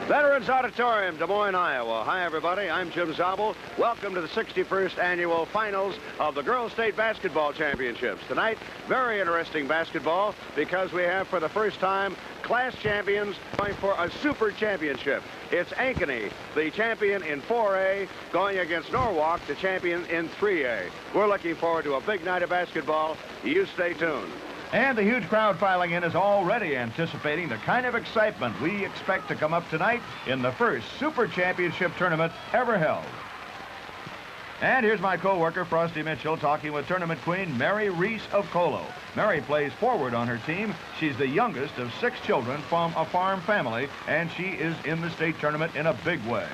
Veterans Auditorium, Des Moines, Iowa. Hi, everybody. I'm Jim Zabel. Welcome to the 61st Annual Finals of the Girls State Basketball Championships. Tonight, very interesting basketball because we have, for the first time, class champions going for a super championship. It's Ankeny, the champion in 4A, going against Norwalk, the champion in 3A. We're looking forward to a big night of basketball. You stay tuned. And the huge crowd filing in is already anticipating the kind of excitement we expect to come up tonight in the first Super Championship tournament ever held. And here's my co-worker, Frosty Mitchell, talking with tournament queen Mary Reese of Colo. Mary plays forward on her team. She's the youngest of 6 children from a farm family, and she is in the state tournament in a big way.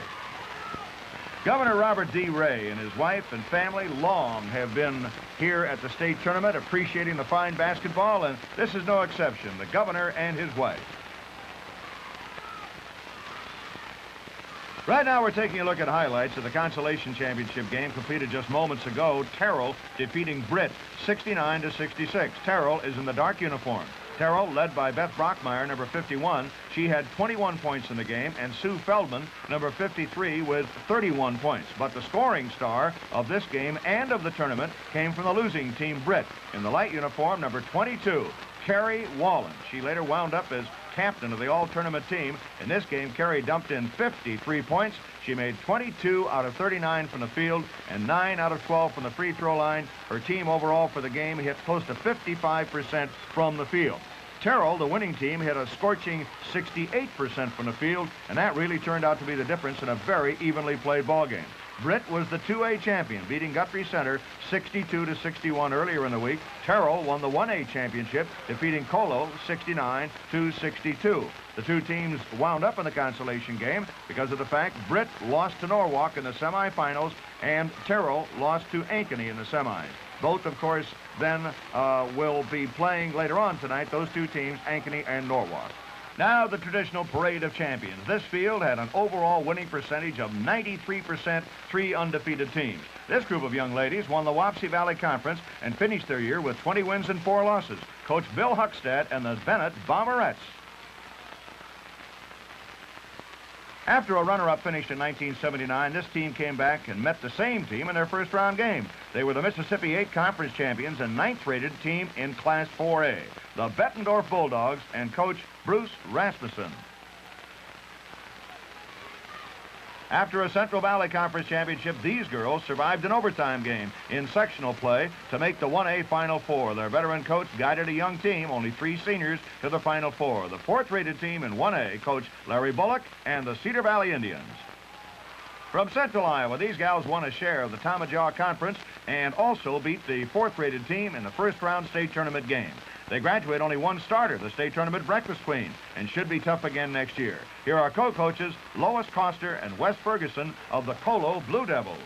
Governor Robert D. Ray and his wife and family long have been here at the state tournament appreciating the fine basketball, and this is no exception, the governor and his wife. Right now we're taking a look at highlights of the consolation championship game completed just moments ago. Terrell defeating Britt 69-66. Terrell is in the dark uniform. Terrell, led by Beth Brockmeyer, number 51. She had 21 points in the game, and Sue Feldman, number 53, with 31 points. But the scoring star of this game and of the tournament came from the losing team, Britt. In the light uniform, number 22, Carrie Wallace. She later wound up as captain of the all-tournament team. In this game, Carrie dumped in 53 points. She made 22 out of 39 from the field and 9 out of 12 from the free throw line. Her team overall for the game hit close to 55% from the field. Terrell, the winning team, hit a scorching 68% from the field, and that really turned out to be the difference in a very evenly played ball game. Britt was the 2A champion, beating Guthrie Center 62-61 earlier in the week. Terrell won the 1A championship, defeating Colo 69-62. The two teams wound up in the consolation game because of the fact Britt lost to Norwalk in the semifinals and Terrell lost to Ankeny in the semis. Both, of course, then will be playing later on tonight, those two teams, Ankeny and Norwalk. Now, the traditional parade of champions. This field had an overall winning percentage of 93%, 3 undefeated teams. This group of young ladies won the Wapsie Valley Conference and finished their year with 20 wins and 4 losses. Coach Bill Huckstad and the Bennett Bomberettes. After a runner-up finish in 1979, this team came back and met the same team in their first-round game. They were the Mississippi 8 Conference champions and 9th-rated team in Class 4A, the Bettendorf Bulldogs and Coach Bruce Rasmussen. After a Central Valley Conference championship, these girls survived an overtime game in sectional play to make the 1A Final Four. Their veteran coach guided a young team, only 3 seniors, to the Final Four. The 4th-rated team in 1A, Coach Larry Bullock and the Cedar Valley Indians. From Central Iowa, these gals won a share of the Tomajaw Conference and also beat the 4th-rated team in the first-round state tournament game. They graduate only 1 starter, the state tournament breakfast queen, and should be tough again next year. Here are co-coaches Lois Coster and Wes Ferguson of the Colo Blue Devils.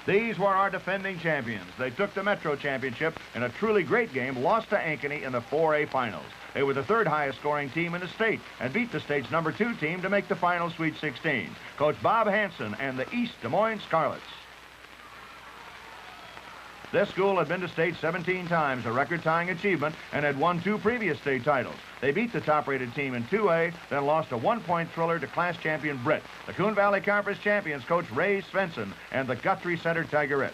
These were our defending champions. They took the Metro Championship in a truly great game, lost to Ankeny in the 4A finals. They were the 3rd highest scoring team in the state and beat the state's number 2 team to make the final Sweet 16. Coach Bob Hansen and the East Des Moines Scarlets. This school had been to state 17 times, a record-tying achievement, and had won 2 previous state titles. They beat the top-rated team in 2A, then lost a 1-point thriller to class champion Britt. The Coon Valley Conference champions, Coach Ray Svensson and the Guthrie Center Tigerettes.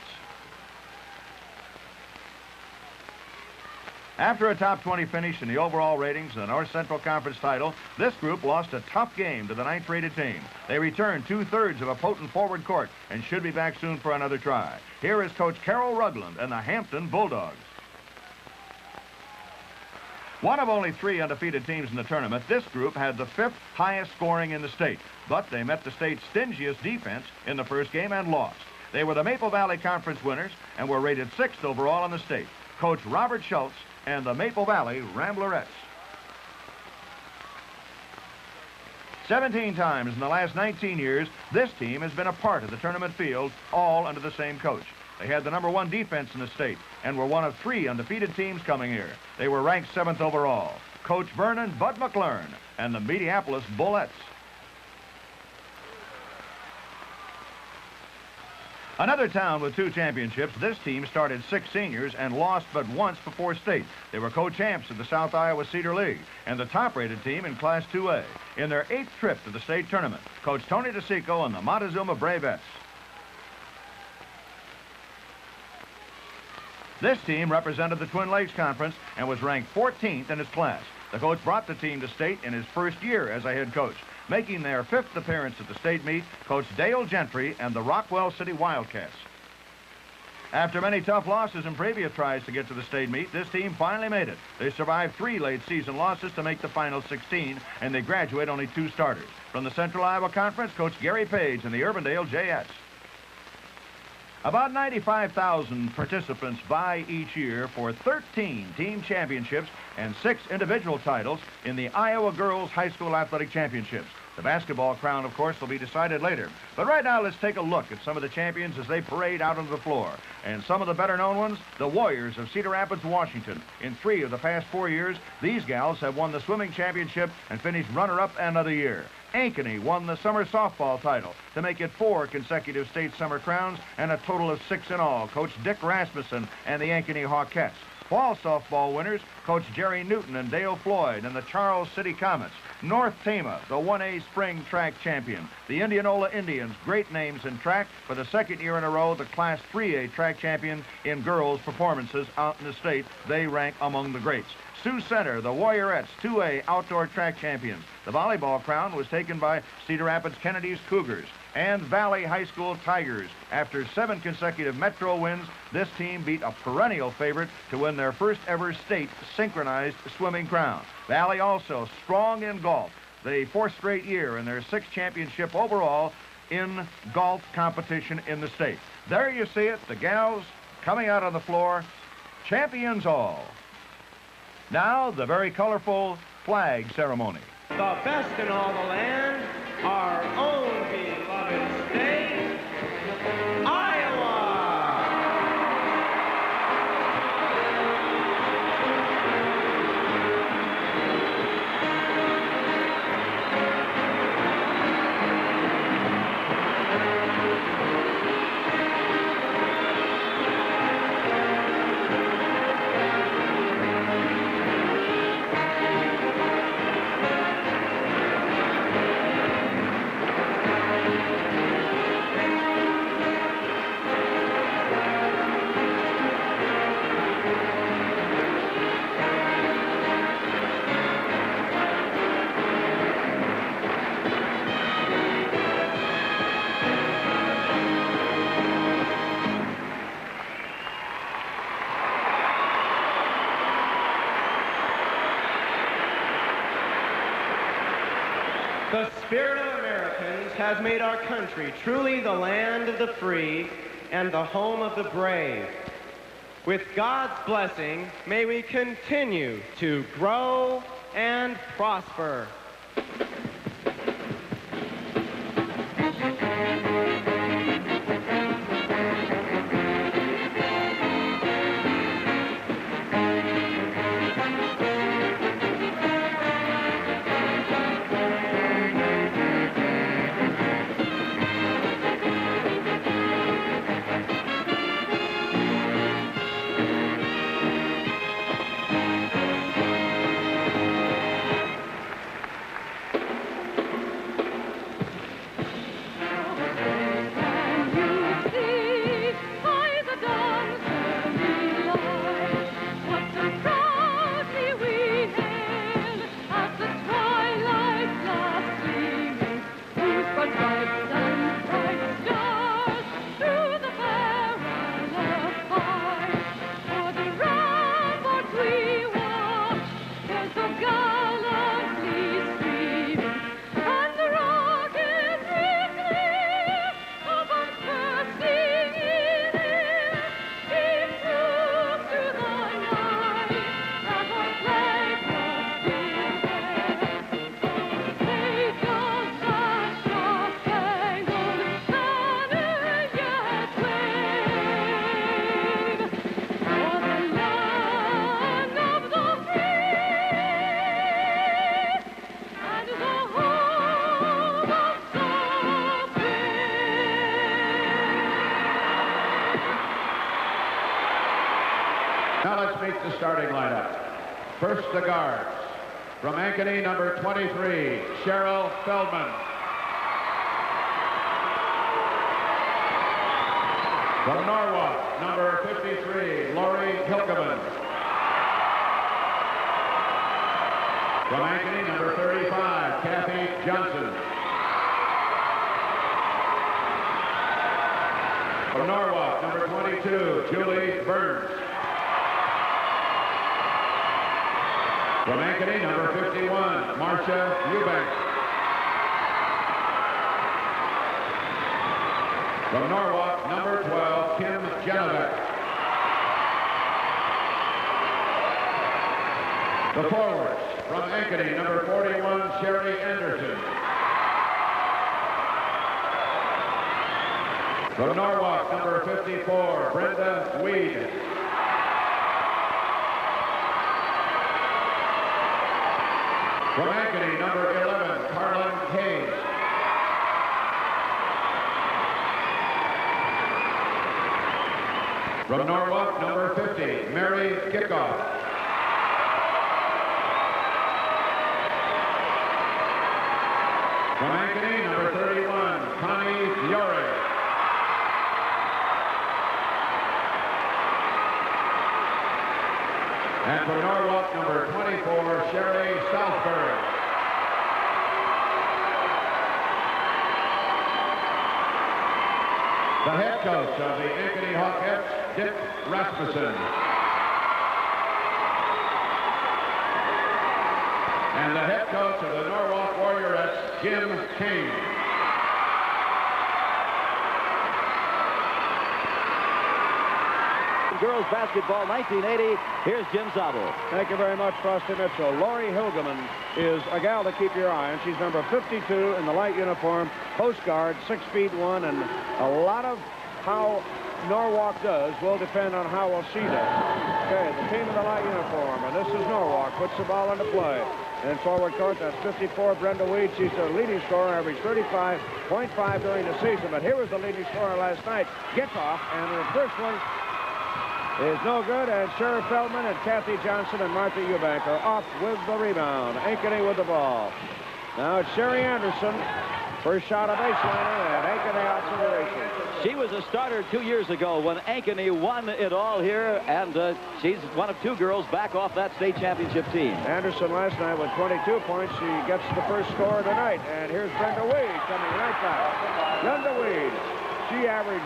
After a top 20 finish in the overall ratings of the North Central Conference title, this group lost a tough game to the 9th-rated team. They returned 2/3 of a potent forward court and should be back soon for another try. Here is Coach Carol Rutland and the Hampton Bulldogs. One of only 3 undefeated teams in the tournament, this group had the 5th highest scoring in the state, but they met the state's stingiest defense in the first game and lost. They were the Maple Valley Conference winners and were rated 6th overall in the state. Coach Robert Schultz and the Maple Valley Ramblerettes. 17 times in the last 19 years, this team has been a part of the tournament field, all under the same coach. They had the number 1 defense in the state and were one of 3 undefeated teams coming here. They were ranked 7th overall. Coach Vernon Bud McLaren and the Minneapolis Bullets. Another town with 2 championships, this team started 6 seniors and lost but once before state. They were co-champs of the South Iowa Cedar League and the top-rated team in Class 2A. In their 8th trip to the state tournament, Coach Tony DeSico and the Montezuma Bravettes. This team represented the Twin Lakes Conference and was ranked 14th in its class. The coach brought the team to state in his first year as a head coach. Making their 5th appearance at the state meet, Coach Dale Gentry and the Rockwell City Wildcats. After many tough losses in previous tries to get to the state meet, this team finally made it. They survived 3 late-season losses to make the final 16, and they graduate only 2 starters. From the Central Iowa Conference, Coach Gary Page and the Urbandale Jayettes. About 95,000 participants vie each year for 13 team championships and 6 individual titles in the Iowa Girls High School Athletic Championships. The basketball crown, of course, will be decided later. But right now, let's take a look at some of the champions as they parade out onto the floor. And some of the better-known ones, the Warriors of Cedar Rapids, Washington. In 3 of the past 4 years, these gals have won the swimming championship and finished runner-up another year. Ankeny won the summer softball title to make it 4 consecutive state summer crowns and a total of 6 in all. Coach Dick Rasmussen and the Ankeny Hawkettes. Fall softball winners, Coach Jerry Newton and Dale Floyd and the Charles City Comets. North Tama, the 1A spring track champion. The Indianola Indians, great names in track. For the 2nd year in a row, the Class 3A track champion in girls' performances out in the state. They rank among the greats. Sioux Center, the Warriorettes, 2A outdoor track champions. The volleyball crown was taken by Cedar Rapids Kennedy's Cougars and Valley High School Tigers. After 7 consecutive Metro wins, this team beat a perennial favorite to win their first ever state synchronized swimming crown. Valley also strong in golf, the 4th straight year in their 6th championship overall in golf competition in the state. There you see it, the gals coming out on the floor, champions all. Now, the very colorful flag ceremony. The best in all the land, our own beloved state, Iowa! The spirit of Americans has made our country truly the land of the free and the home of the brave. With God's blessing, may we continue to grow and prosper. starting lineup. First, the guards. From Ankeny, number 23, Cheryl Feldman. From Norwalk, number 53, Lori Hilkeman. From Ankeny, number 35, Kathy Johnson. From Norwalk, number 22, Julie Burns. From Ankeny, number 51, Marcia Eubank. From Norwalk, number 12, Kim Janovic. The forwards, from Ankeny, number 41, Sherry Anderson. From Norwalk, number 54, Brenda Weed. From Ankeny, number 11, Carlin Hayes. From Norwalk, number 50, Mary Kickoff. From Ankeny, number 31, Connie Fiore. And from Norwalk, number 24, Sherry Southbury. The head coach of the Ankeny Hawkettes, Dick Rasmussen. And the head coach of the Norwalk Warriorettes, Jim King. Girls basketball 1980. Here's Jim Zabel. Thank you very much, Frosty Mitchell. Lori Hilgeman is a gal to keep your eye on. She's number 52 in the light uniform, post guard, 6'1", and a lot of how Norwalk does will depend on how well she does. Okay, the team in the light uniform, and this is Norwalk, puts the ball into play. In forward court, that's 54, Brenda Weed. She's their leading scorer, averaged 35.5 during the season, but here was the leading scorer last night. Gets off, and the first one is no good, and Cheryl Feldman and Kathy Johnson and Martha Eubank are off with the rebound. Ankeny with the ball. Now it's Sherry Anderson. First shot a baseliner, and Ankeny out to the races. She was a starter 2 years ago when Ankeny won it all here, and she's one of two girls back off that state championship team. Anderson last night with 22 points. She gets the first score tonight, and here's Brenda Weed coming right back. Brenda Weed, she averaged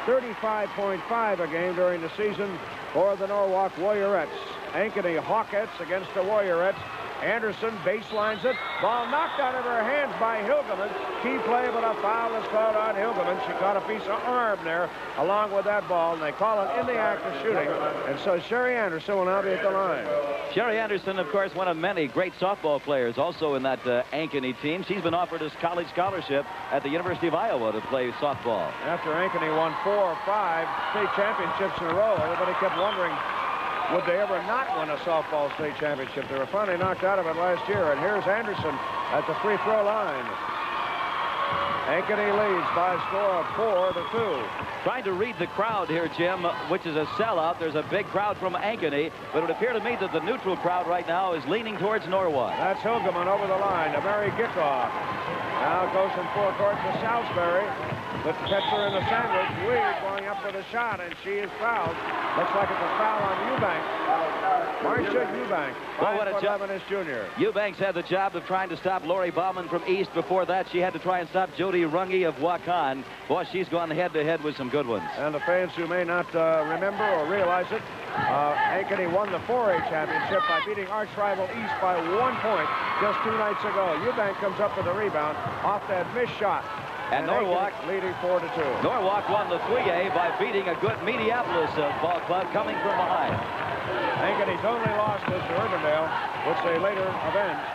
35.5 a game during the season for the Norwalk Warriorettes. Ankeny Hawkettes against the Warriorettes. Anderson baselines it. Ball knocked out of her hands by Hilgeman. Key play, but a foul is called on Hilgeman. She caught a piece of arm there along with that ball, and they call it in the act of shooting. And so Sherry Anderson will now be at the line. Sherry Anderson, of course, one of many great softball players also in that Ankeny team. She's been offered a college scholarship at the University of Iowa to play softball. After Ankeny won 4 or 5 state championships in a row, everybody kept wondering, would they ever not win a softball state championship? They were finally knocked out of it last year, and here's Anderson at the free throw line. Ankeny leads by a score of 4-2. Trying to read the crowd here, Jim, which is a sellout. There's a big crowd from Ankeny, but it would appear to me that the neutral crowd right now is leaning towards Norwalk. That's Hilgeman over the line to Mary Gickoff. Now goes from forecourt to Salisbury. The catcher in the sandwich, Weed going up with a shot, and she is fouled. Looks like it's a foul on Eubank. Marcia Eubank, 5'11" is junior. Eubanks had the job of trying to stop Lori Bauman from East. Before that, she had to try and stop Jody Runge of Waukon. Boy, she's gone head-to-head with some good ones. And the fans who may not remember or realize it, Ankeny won the 4A championship by beating arch rival East by 1 point just 2 nights ago. Eubank comes up with a rebound off that missed shot. And Norwalk leading 4-2. Norwalk won the 3A by beating a good Minneapolis ball club coming from behind. Ankeny's only loss was to Urbandale, which they later avenged.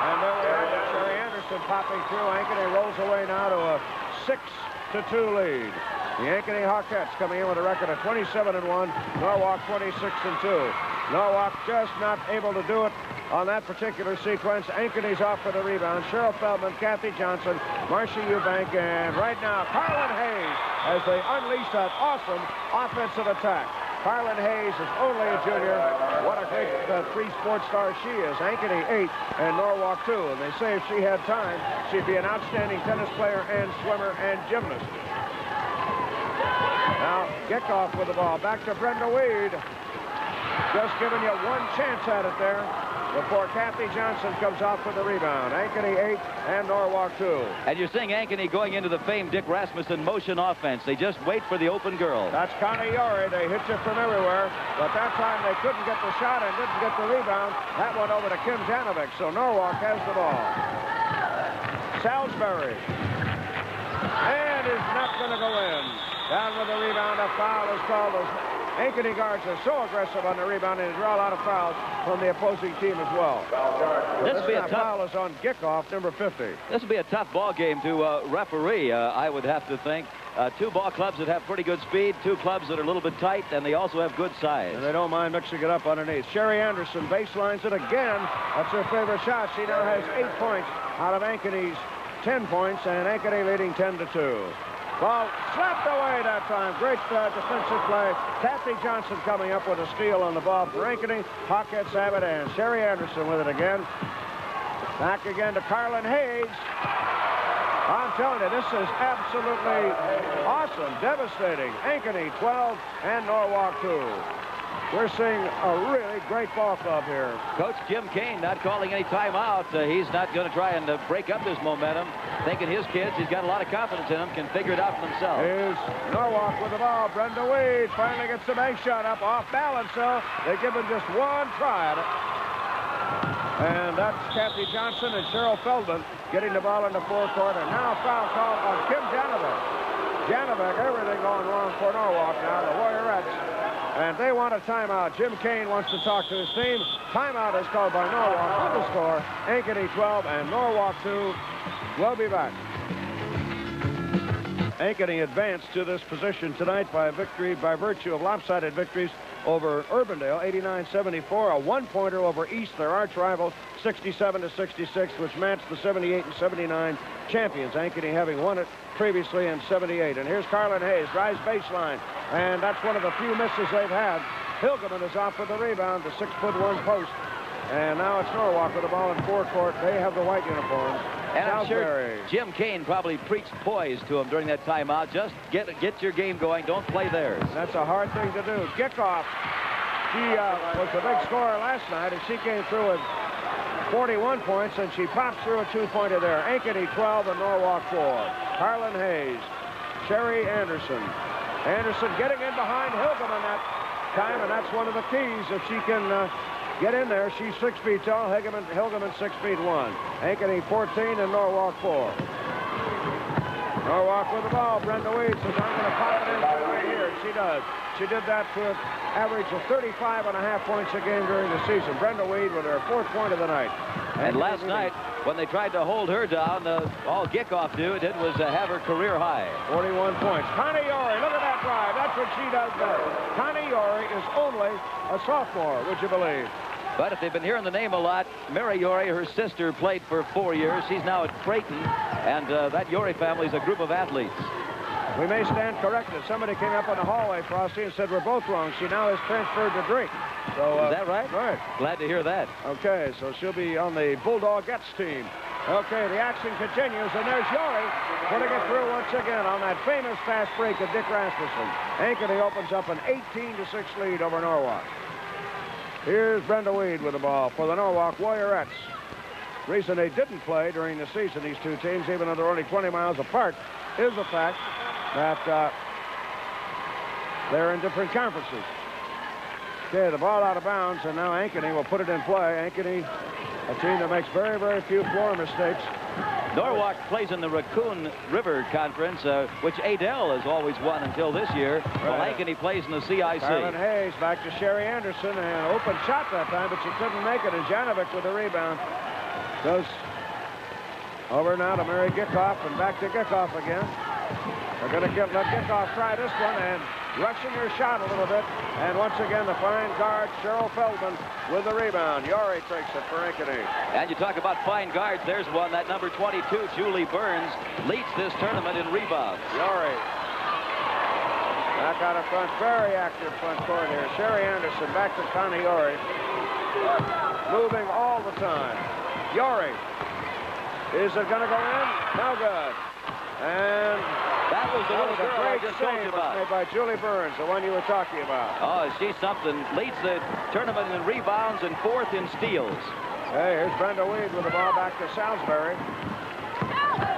And there we have it. Sherry Anderson popping through. Ankeny rolls away now to a 6-2 lead. The Ankeny Hawkettes coming in with a record of 27-1. Norwalk 26-2. Norwalk just not able to do it on that particular sequence. Ankeny's off for the rebound. Cheryl Feldman, Kathy Johnson, Marcia Eubank, and right now Carlin Hayes as they unleash that awesome offensive attack. Carlin Hayes is only a junior. What a great three sports star she is. Ankeny 8 and Norwalk 2. And they say if she had time, she'd be an outstanding tennis player and swimmer and gymnast. Now, Gickoff with the ball. Back to Brenda Weed. Just giving you one chance at it there before Kathy Johnson comes off with the rebound. Ankeny 8 and Norwalk 2. And you're seeing Ankeny going into the famed Dick Rasmussen motion offense. They just wait for the open girl. That's Connie Yori. They hit you from everywhere. But that time they couldn't get the shot and didn't get the rebound. That went over to Kim Janovic. So Norwalk has the ball. Salisbury. And is not going to go in. Down with the rebound. A foul is called. Ankeny guards are so aggressive on the rebound and they draw a lot of fouls from the opposing team as well. This will be a tough foul is on Gickoff, number 50. This will be a tough ball game to referee, I would have to think. Two ball clubs that have pretty good speed, two clubs that are a little bit tight, and they also have good size. And they don't mind mixing it up underneath. Sherry Anderson baselines it again. That's her favorite shot. She now has 8 points out of Ankeny's 10 points, and Ankeny leading 10-2. Ball slapped away that time. Great defensive play. Kathy Johnson coming up with a steal on the ball for Ankeny. Hawkettes have it, and Sherry Anderson with it again. Back again to Carlin Hayes. I'm telling you, this is absolutely awesome, devastating. Ankeny 12 and Norwalk 2. We're seeing a really great ball club here. Coach Jim Kane not calling any timeout. He's not going to try and break up this momentum. Thinking his kids, he's got a lot of confidence in them, can figure it out for themselves. Here's Norwalk with the ball. Brenda Weed finally gets the bank shot up off balance, so they give him just one try at it. And that's Kathy Johnson and Cheryl Feldman getting the ball in the forecourt. And now foul call on Kim Janovic. Janovic, everything going wrong for Norwalk now, the Warriorettes. And they want a timeout. Jim Kane wants to talk to his team. Timeout is called by Norwalk. With the score, Ankeny 12 and Norwalk 2. We'll be back. Ankeny advanced to this position tonight by victory by virtue of lopsided victories over Urbandale, 89-74, a one-pointer over East, their arch rival, 67-66, which matched the 78 and 79 champions. Ankeny having won it previously in 78. And here's Carlin Hayes, drives baseline, and that's one of the few misses they've had. Hilgeman is off with the rebound, the 6'1" post. And now it's Norwalk with the ball in forecourt. They have the white uniforms. And I'm sure Jim Kane probably preached poise to him during that timeout. Just get your game going. Don't play theirs. That's a hard thing to do. Gickoff. She was the big scorer last night, and she came through with 41 points, and she popped through a two-pointer there. Ankeny 12 and Norwalk 4. Carlin Hayes. Sherry Anderson. Anderson getting in behind Hilgeman that time, and that's one of the keys. If she can get in there, she's 6 feet tall. Hilgeman 6'1". Ankeny 14 and Norwalk 4. Norwalk with the ball. Brenda Weed says, I'm going to pop it in right here. She does. She did that to an average of 35.5 points a game during the season. Brenda Weed with her 4th point of the night. And last night, when they tried to hold her down, all Gickoff did was have her career high. 41 points. Connie Yori, look at that drive. That's what she does best. Connie Yori is only a sophomore, would you believe? But if they've been hearing the name a lot, Mary Yori, her sister, played for 4 years. She's now at Creighton, and that Yori family is a group of athletes. We may stand corrected. Somebody came up on the hallway, Frosty, and said we're both wrong. She now is transferred to Drake. So, is that right? Right. Glad to hear that. Okay, so she'll be on the Bulldogettes team. Okay, the action continues, and there's Yori putting it through once again on that famous fast break of Dick Rasmussen. Ankeny opens up an 18-6 lead over Norwalk. Here's Brenda Weed with the ball for the Norwalk Warriorettes. Reason they didn't play during the season, these two teams, even though they're only 20 miles apart, is the fact that they're in different conferences. Okay, the ball out of bounds, and now Ankeny will put it in play. Ankeny, a team that makes very, very few floor mistakes. Norwalk plays in the Raccoon River Conference, which Adel has always won until this year. While Ankeny plays in the CIC. Carlin Hayes back to Sherry Anderson, and open shot that time, but she couldn't make it. And Janovic with the rebound. Goes over now to Mary Gickoff, and back to Gickoff again. They're going to let Gickoff try this one, and rushing her shot a little bit. And once again, the fine guard, Cheryl Feldman, with the rebound. Yori takes it for Ankeny. And you talk about fine guards. There's one, that number 22, Julie Burns, leads this tournament in rebounds. Yori. Back out of front, very active front court here. Sherry Anderson back to Connie Ori. Moving all the time. Ori. Is it going to go in? No good. And that was the little girl I just told you about. Made by Julie Burns, the one you were talking about. Oh, she's something. Leads the tournament in rebounds and 4th in steals. Hey, here's Brenda Weed with the ball back to Salisbury.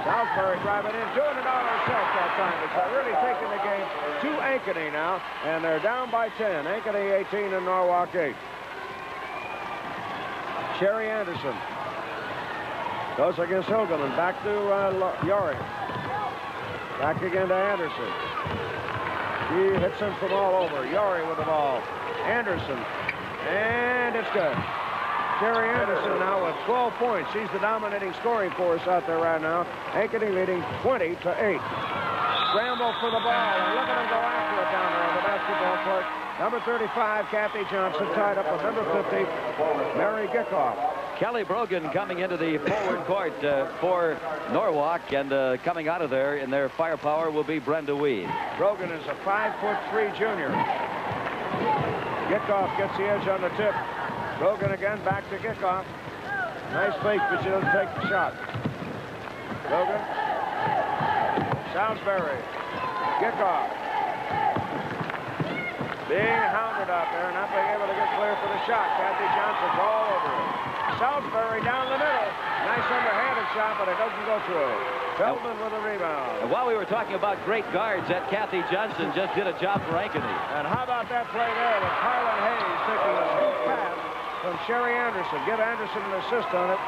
Salisbury driving in, doing it on herself that time. It's really taking the game to Ankeny now, and they're down by 10. Ankeny 18 and Norwalk 8. Sherry Anderson goes against Hilgeland. Back to Yori. Back again to Anderson. She hits him from all over. Yori with the ball. Anderson. And it's good. Sherry Anderson now with 12 points. She's the dominating scoring force out there right now. Ankeny leading 20 to 8. Scramble for the ball. And look at them go after it down there on the basketball court. Number 35, Kathy Johnson, tied up with number 50, Mary Gickoff. Kelly Brogan coming into the forward court for Norwalk, and coming out of there in their firepower will be Brenda Weed. Brogan is a 5'3" junior. Gickoff gets the edge on the tip. Brogan again, back to Gickoff. Nice fake, but she doesn't take the shot. Brogan. Salisbury. Gickoff. Being hounded out there, not being able to get clear for the shot. Kathy Johnson's all over it. Salisbury down the middle. Nice underhanded shot, but it doesn't go through. Feldman with a rebound. And while we were talking about great guards, that Kathy Johnson just did a job for Ankeny. And how about that play there with Carlin Hayes taking a scoop pass from Sherry Anderson. Give Anderson an assist on it.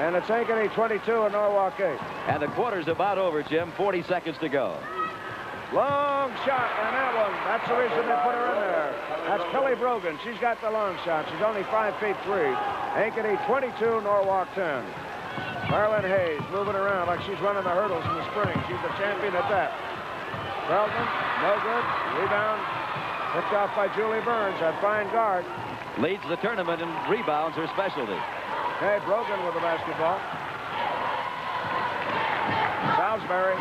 And it's Ankeny 22 and Norwalk 8. And the quarter's about over, Jim. 40 seconds to go. Long shot, and that one, that's the reason they put her in there. That's Kelly Brogan. She's got the long shot. She's only 5'3". Ankeny 22, Norwalk 10. Carlin Hayes moving around like she's running the hurdles in the spring. She's the champion at that. Feldman, no good. Rebound picked off by Julie Burns, that fine guard. Leads the tournament in rebounds, her specialty. Hey, Brogan with the basketball. Salisbury.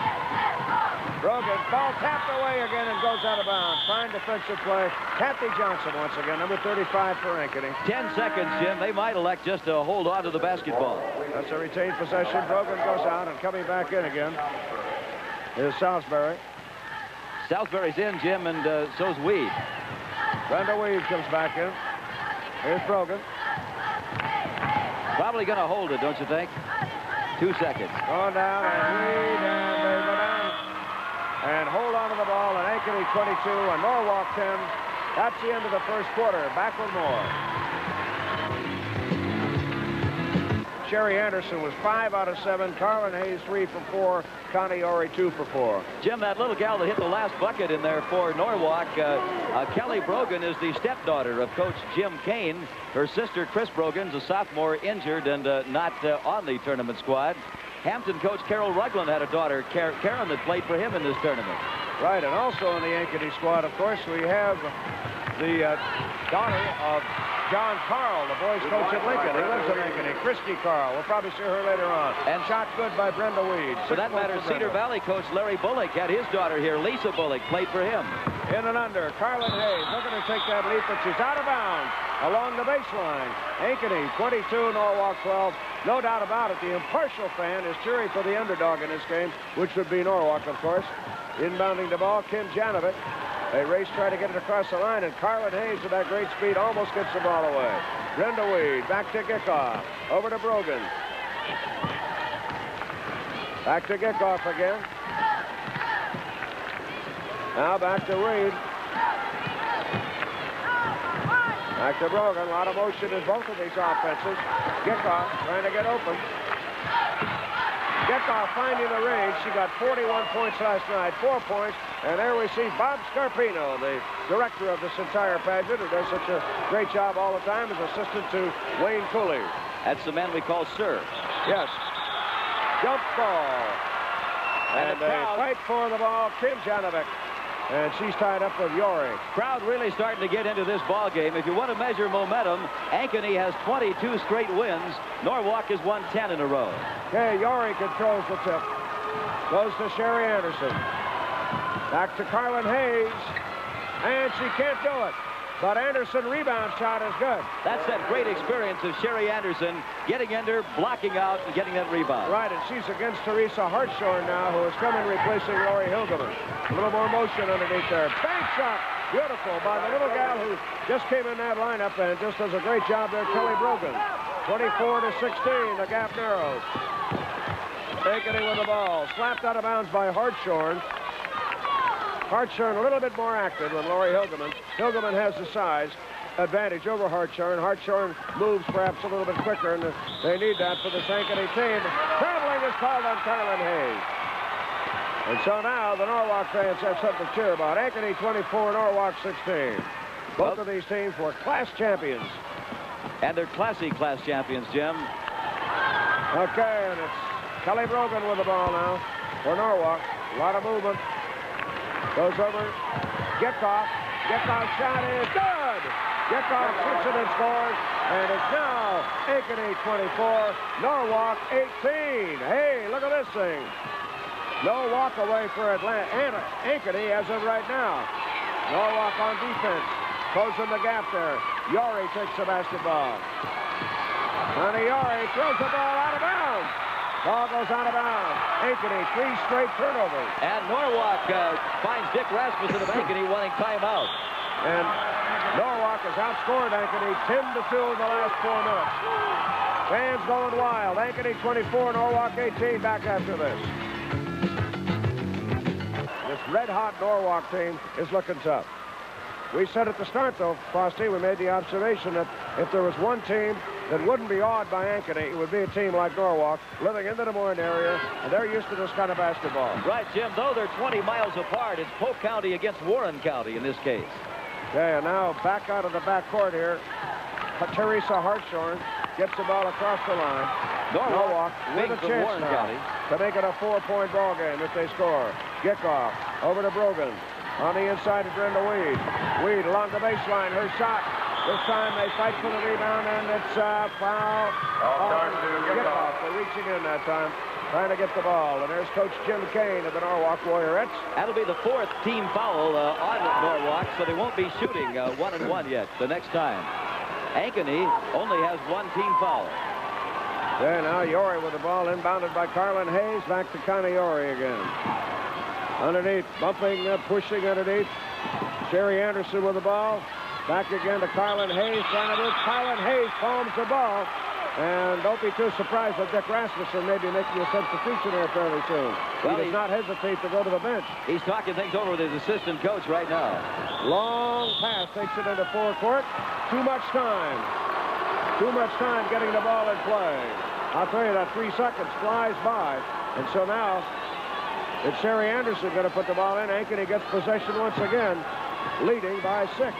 Brogan, ball tapped away again and goes out of bounds. Fine defensive play. Kathy Johnson once again, number 35 for Ankeny. 10 seconds, Jim. They might elect just to hold on to the basketball. That's a retained possession. Brogan goes out, and coming back in again is Salisbury. Salisbury's in, Jim, and so's Weed. Brenda Weed comes back in. Here's Brogan. Probably going to hold it, don't you think? 2 seconds. Going down, and Weed, and they go down. And hold on to the ball, and Ankeny 22 and Norwalk 10. That's the end of the first quarter. Back with more. Sherry Anderson was 5 out of 7. Carlin Hayes 3 for 4. Connie Ori 2 for 4. Jim, that little gal that hit the last bucket in there for Norwalk, Kelly Brogan is the stepdaughter of Coach Jim Kane. Her sister, Chris Brogan's a sophomore, injured and not on the tournament squad. Hampton coach Carol Rutland had a daughter, Karen, that played for him in this tournament. Right, and also in the Ankeny squad, of course, we have the daughter of John Carl, the boys coach at Lincoln. He lives in Ankeny. Christy Carl. We'll probably see her later on. And shot good by Brenda Weed. For that matter, Cedar Valley coach Larry Bullock had his daughter here. Lisa Bullock played for him. In and under. Carlin Hayes looking to take that leap, but she's out of bounds along the baseline. Ankeny 22, Norwalk 12. No doubt about it. The impartial fan is cheering for the underdog in this game, which would be Norwalk, of course. Inbounding the ball, Kim Janovic. They race, try to get it across the line, and Carlin Hayes with that great speed almost gets the ball away. Brenda Weed back to Gickoff. Over to Brogan. Back to Gickoff again. Now back to Weed. Back to Brogan. A lot of motion in both of these offenses. Gickoff trying to get open. Gickoff finding the range. She got 41 points last night, 4 points. And there we see Bob Scarpino, the director of this entire pageant, who does such a great job all the time as assistant to Wayne Cooley. That's the man we call Sir. Yes. Jump ball. And they fight for the ball. Kim Janovic. And she's tied up with Yori. Crowd really starting to get into this ball game. If you want to measure momentum, Ankeny has 22 straight wins. Norwalk has won 10 in a row. Okay, Yori controls the tip. Goes to Sherry Anderson. Back to Carlin Hayes. And she can't do it. But Anderson rebound shot is good. That's that great experience of Sherry Anderson getting in there, blocking out, and getting that rebound. Right, and she's against Teresa Hartshorn now, who has come in replacing Lori Hilgeman. A little more motion underneath there. Bank shot. Beautiful by the little gal who just came in that lineup and just does a great job there, Kelly Brogan. 24-16, the gap narrows. Ankeny with the ball. Slapped out of bounds by Hartshorn. Hartshorn a little bit more active than Lori Hilgeman. Hilgeman has the size advantage over Hartshorn. Hartshorn moves perhaps a little bit quicker, and they need that for the Ankeny team. Traveling is called on Carlin Hayes. And so now the Norwalk fans have something to cheer about. Ankeny 24, Norwalk 16. Both of these teams were class champions. And they're classy class champions, Jim. Okay, and it's Kelly Brogan with the ball now for Norwalk. A lot of movement. Goes over. Gickoff. Gickoff shot is good. Gickoff shoots it and scores. And it's now Ankeny 24, Norwalk 18. Hey, look at this thing. No walk away for Ankeny as of right now. Norwalk on defense. Closing the gap there. Yori takes the basketball. Connie Yori throws the ball out of bounds. Ball goes out of bounds. Ankeny, 3 straight turnovers. And Norwalk finds Dick Rasmussen of Ankeny wanting timeout. And Norwalk has outscored Ankeny 10-2 in the last 4 minutes. Fans going wild. Ankeny 24, Norwalk 18. Back after this. This red-hot Norwalk team is looking tough. We said at the start, though, Frosty, we made the observation that if there was one team that wouldn't be awed by Ankeny, it would be a team like Norwalk, living in the Des Moines area, and they're used to this kind of basketball. Right, Jim. Though they're 20 miles apart, it's Polk County against Warren County in this case. Okay, and now back out of the backcourt here. Teresa Hartshorn gets the ball across the line. Norwalk with a chance now to make it a 4-point ball game if they score. Gickoff over to Brogan. On the inside to Brenda Weed. Weed along the baseline. Her shot. This time they fight for the rebound, and it's a foul. Gickoff. They're reaching in that time, trying to get the ball. And there's Coach Jim Kane of the Norwalk Warriorettes. That'll be the 4th team foul on Norwalk, so they won't be shooting 1-1 yet the next time. Ankeny only has 1 team foul. There now, Yori with the ball, inbounded by Carlin Hayes. Back to Connie Yori again. Underneath, bumping, pushing underneath. Sherry Anderson with the ball. Back again to Carlin Hayes. Trying to do. Carlin Hayes palms the ball. And don't be too surprised that Dick Rasmussen may be making a substitution here fairly soon. Well, he does not hesitate to go to the bench. He's talking things over with his assistant coach right now. Long pass takes it into forecourt. Too much time. Too much time getting the ball in play. I'll tell you, that 3 seconds flies by. And so now, it's Sherry Anderson going to put the ball in. Ankeny gets possession once again, leading by 6,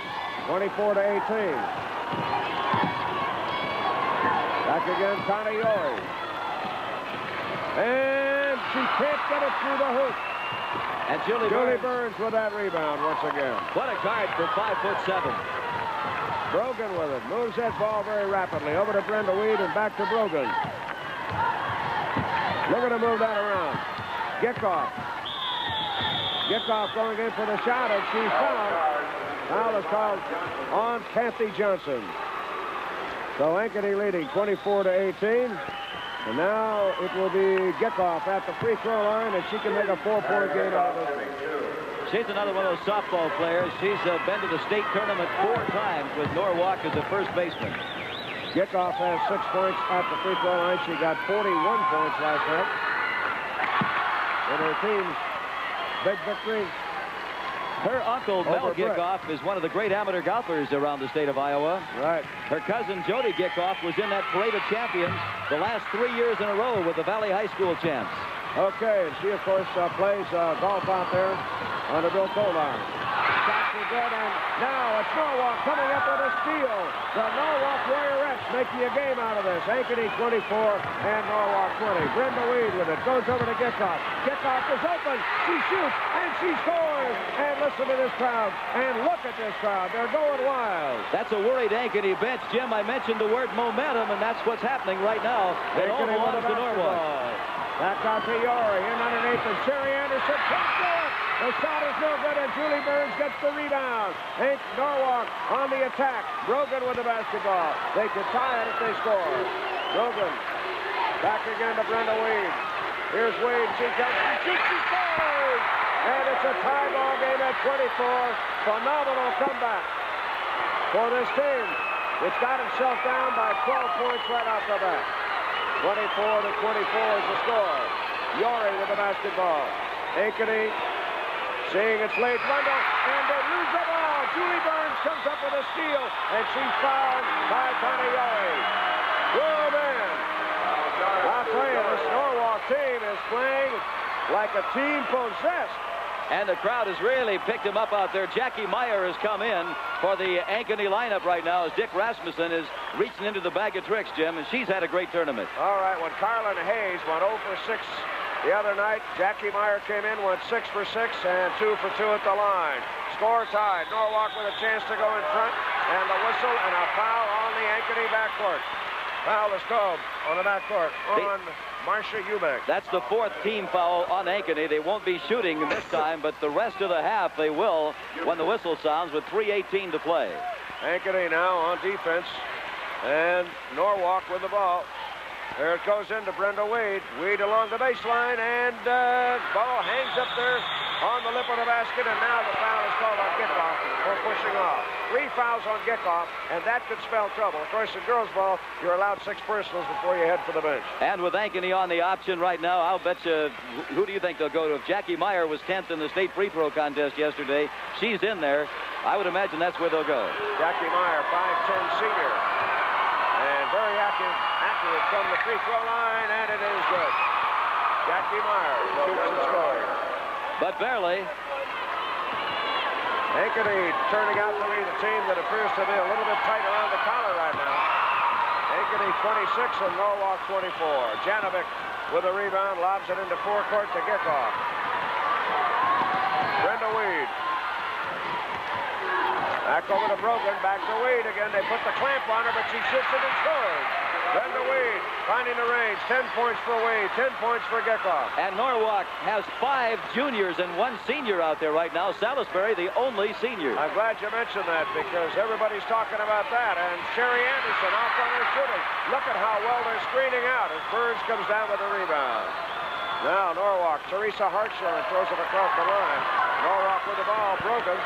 24-18. Back again, Connie Yori. And she can't get it through the hoop. And Julie Burns with that rebound once again. What a guard for 5'7". Brogan with it. Moves that ball very rapidly. Over to Brenda Weed and back to Brogan. Looking to move that around. Gickoff. Gickoff going in for the shot, and she's fouled. Foul is called on Kathy Johnson. So Ankeny leading 24-18. And now it will be Gickoff at the free throw line, and she can make a 4-point game out of this. She's another one of those softball players. She's been to the state tournament 4 times with Norwalk as a first baseman. Gickoff has 6 points at the free throw line. She got 41 points last night in her team's big victory. Her uncle, Mel Gickoff, is one of the great amateur golfers around the state of Iowa. Right. Her cousin, Jody Gickoff, was in that parade of champions the last 3 years in a row with the Valley High School champs. Okay, and she, of course, plays golf out there under Bill Colvine. Shots are good, and now it's Norwalk coming up with a steal. The Norwalk Warriorettes making a game out of this. Ankeny 24 and Norwalk 20. Brenda Weed with it. Goes over to Gickoff. Gickoff is open. She shoots, and she scores. And listen to this crowd. And look at this crowd. They're going wild. That's a worried Ankeny bench. Jim, I mentioned the word momentum, and that's what's happening right now. It all belongs to Norwalk. Back out to Yori. In underneath, and Sherry Anderson can't do it. The shot is no good, and Julie Burns gets the rebound. Norwalk on the attack. Brogan with the basketball. They could tie it if they score. Brogan back again to Brenda Weed. Here's Weed. She comes. She scores! And it's a tie ball game at 24. Phenomenal comeback for this team. It's got itself down by 12 points right off the bat. 24 to 24 is the score. Yori with the basketball. Ankeny seeing it's late. Rundle, and they lose the ball. Julie Burns comes up with a steal, and she's fouled by Connie Yori. Oh, man. I'll tell you, this Norwalk team is playing like a team possessed. And the crowd has really picked him up out there. Jackie Meyer has come in for the Ankeny lineup right now as Dick Rasmussen is reaching into the bag of tricks, Jim, and she's had a great tournament. All right, when Carlin Hayes went 0 for 6 the other night, Jackie Meyer came in, went 6 for 6 and 2 for 2 at the line. Score tied. Norwalk with a chance to go in front, and the whistle and a foul on the Ankeny backcourt. Foul is called on the backcourt on Marcia Eubank. That's the 4th team foul on Ankeny. They won't be shooting this time, but the rest of the half they will when the whistle sounds with 3:18 to play. Ankeny now on defense, and Norwalk with the ball. There it goes into Brenda Weed. Weed along the baseline, and ball hangs up there on the lip of the basket, and now the foul is called on Gickoff for pushing off. 3 fouls on Gickoff, and that could spell trouble. Of course, in girls' ball, you're allowed 6 personals before you head for the bench. And with Ankeny on the option right now, I'll bet you, who do you think they'll go to? If Jackie Meyer was 10th in the state free throw contest yesterday, she's in there. I would imagine that's where they'll go. Jackie Meyer, 5'10" senior, and very accurate from the free throw line, and it is good. Jackie Meyer shoots and scores. But barely. Ankeny turning out to be the team that appears to be a little bit tight around the collar right now. Ankeny 26 and Norwalk 24. Janovic with a rebound, lobs it into forecourt to Gickoff. Brenda Weed. Back over to Brogan, back to Weed again. They put the clamp on her, but she shoots it and scores. Brenda Weed finding the range. 10 points for Weed, 10 points for Gickoff. And Norwalk has 5 juniors and 1 senior out there right now. Salisbury, the only senior. I'm glad you mentioned that because everybody's talking about that. And Sherry Anderson off on her shooting. Look at how well they're screening out as Burns comes down with the rebound. Now Norwalk, Teresa Hartshorn throws it across the line. Norwalk with the ball, Brogan.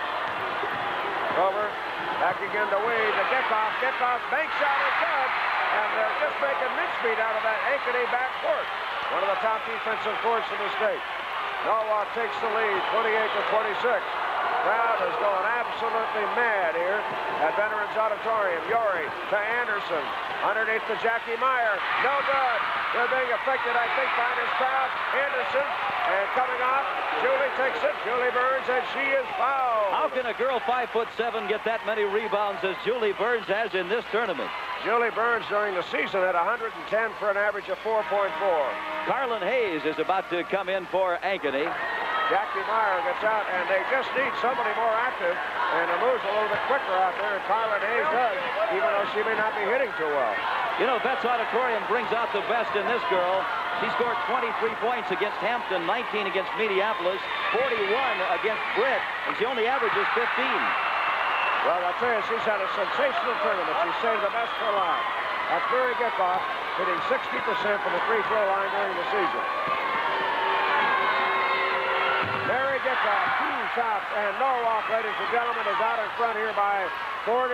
Over, back again to Weed, to Gickoff. Gickoff's bank shot is good. And they're just making mincemeat out of that Ankeny backcourt. One of the top defensive courts in the state. Norwalk takes the lead, 28 to 26. Crowd is going absolutely mad here at Veterans Auditorium. Yori to Anderson. Underneath to Jackie Meyer. No good. They're being affected, I think, by this crowd. Anderson, and coming off, Julie takes it. Julie Burns, and she is fouled. How can a girl 5'7" get that many rebounds as Julie Burns has in this tournament? Julie Burns during the season at 110 for an average of 4.4. Carlin Hayes is about to come in for Ankeny. Jackie Meyer gets out, and they just need somebody more active, and it moves a little bit quicker out there, and Carlin Hayes does, even though she may not be hitting too well. You know, Betts Auditorium brings out the best in this girl. She scored 23 points against Hampton, 19 against Minneapolis, 41 against Britt, and she only averages 15. Well, I'll tell you, she's had a sensational tournament. She saved the best for life. That's Mary Gickoff, hitting 60% from the free throw line during the season. Mary Gickoff, 2 shots, and Norwalk, ladies and gentlemen, is out in front here by 4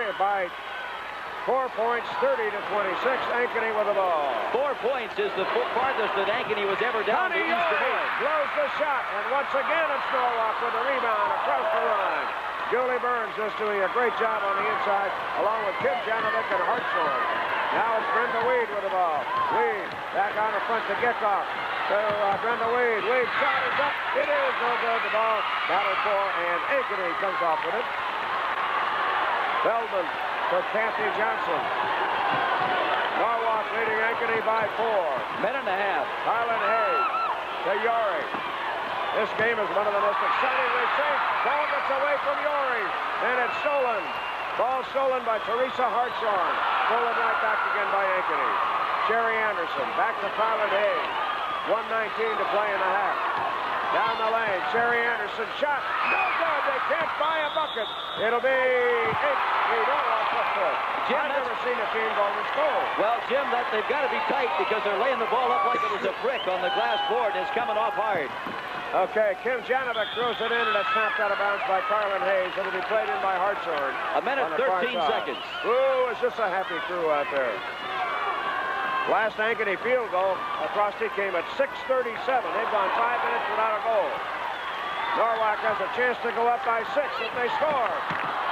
points, 30 to 26. Ankeny with the ball. 4 points is the farthest that Ankeny was ever down to East Des Moines. Blows the shot, and once again it's Norwalk with the rebound across the line. Julie Burns just doing a great job on the inside, along with Kim Janovic and Hartshorn. Now it's Brenda Weed with the ball. Weed back on the front to Gickoff. To Brenda Weed. Weed shot is up. It is no good. The ball battled for, and Ankeny comes off with it. Feldman for Kathy Johnson. Norwalk leading Ankeny by 4. Minute and a half. Carlin Hayes to Yori. This game is one of the most exciting we've seen. Ball gets away from Yori, and it's stolen. Ball stolen by Teresa Hartshorn. Stolen right back again by Ankeny. Sherry Anderson back to Carlin Hayes. 1:19 to play in the half. Down the lane, Sherry Anderson shot. No good. They can't buy a bucket. It'll be 8-3 Norwalk up for it. Jim, I've never seen a team go this goal. Well, Jim, they've got to be tight because they're laying the ball up like it was a brick on the glass board, and it's coming off hard. Okay, Kim Janovic throws it in, and it's snapped out of bounds by Carlin Hayes. It'll be played in by Hartshorn. A minute, 13 seconds. Ooh, is this a happy crew out there? Last Ankeny field goal across it came at 6:37. They've gone 5 minutes without a goal. Norwalk has a chance to go up by 6 if they score.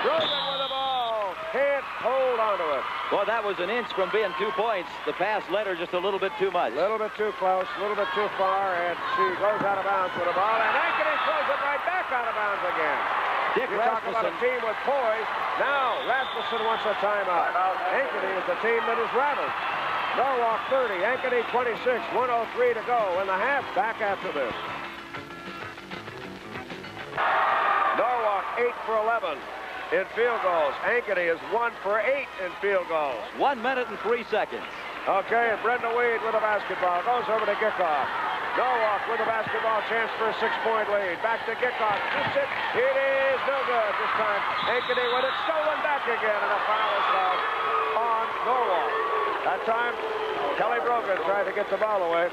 Rogan with the ball. Can't hold on to it. Well, that was an inch from being 2 points. The pass led her just a little bit too much. A little bit too close, a little bit too far, and she goes out of bounds with the ball, and Ankeny throws it right back out of bounds again. Dick You talk about a team with poise. Now, Rasmussen wants a timeout. Ankeny is the team that is rattled. Norwalk 30, Ankeny 26, 1:03 to go in the half. Back after this. Norwalk 8 for 11 in field goals. Ankeny is 1 for 8 in field goals. 1 minute and 3 seconds. Okay, and Brenda Weed with a basketball. Goes over to Gickoff. Norwalk with a basketball, chance for a 6-point lead. Back to Gickoff. Shoots it. It is no good this time. Ankeny with it. Stolen back again, and a foul is called on Norwalk. That time, Kelly Brogan tried to get the ball away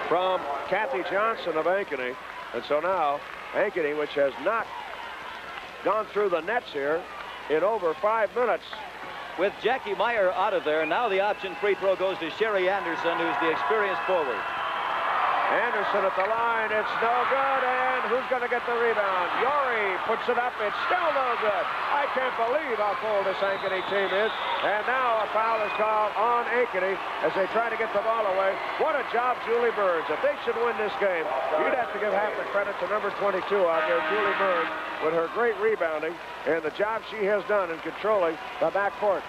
from Kathy Johnson of Ankeny. And so now, Ankeny, which has not gone through the nets here in over 5 minutes. With Jackie Meyer out of there, now the option free throw goes to Sherry Anderson, who's the experienced forward. Anderson at the line, it's no good, and who's going to get the rebound? Yori puts it up, it's still no good. I can't believe how full this Ankeny team is, and now a foul is called on Ankeny as they try to get the ball away. What a job, Julie Burns. If they should win this game, you'd have to give half the credit to number 22 out there, Julie Burns, with her great rebounding and the job she has done in controlling the backcourt.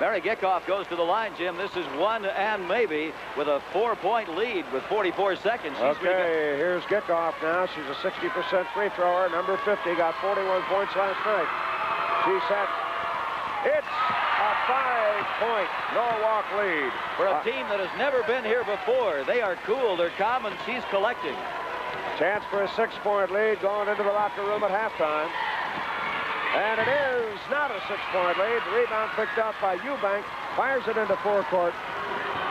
Mary Gickoff goes to the line, Jim. This is one and maybe with a 4-point lead with 44 seconds. Okay, here's Gickoff now. She's a 60% free thrower. Number 50 got 41 points last night. She set. It's a 5-point Norwalk lead. For a team that has never been here before. They are cool, they're calm, and she's collecting. Chance for a 6-point lead going into the locker room at halftime. And it is not a 6-point lead. The rebound picked up by Eubank. Fires it into forecourt.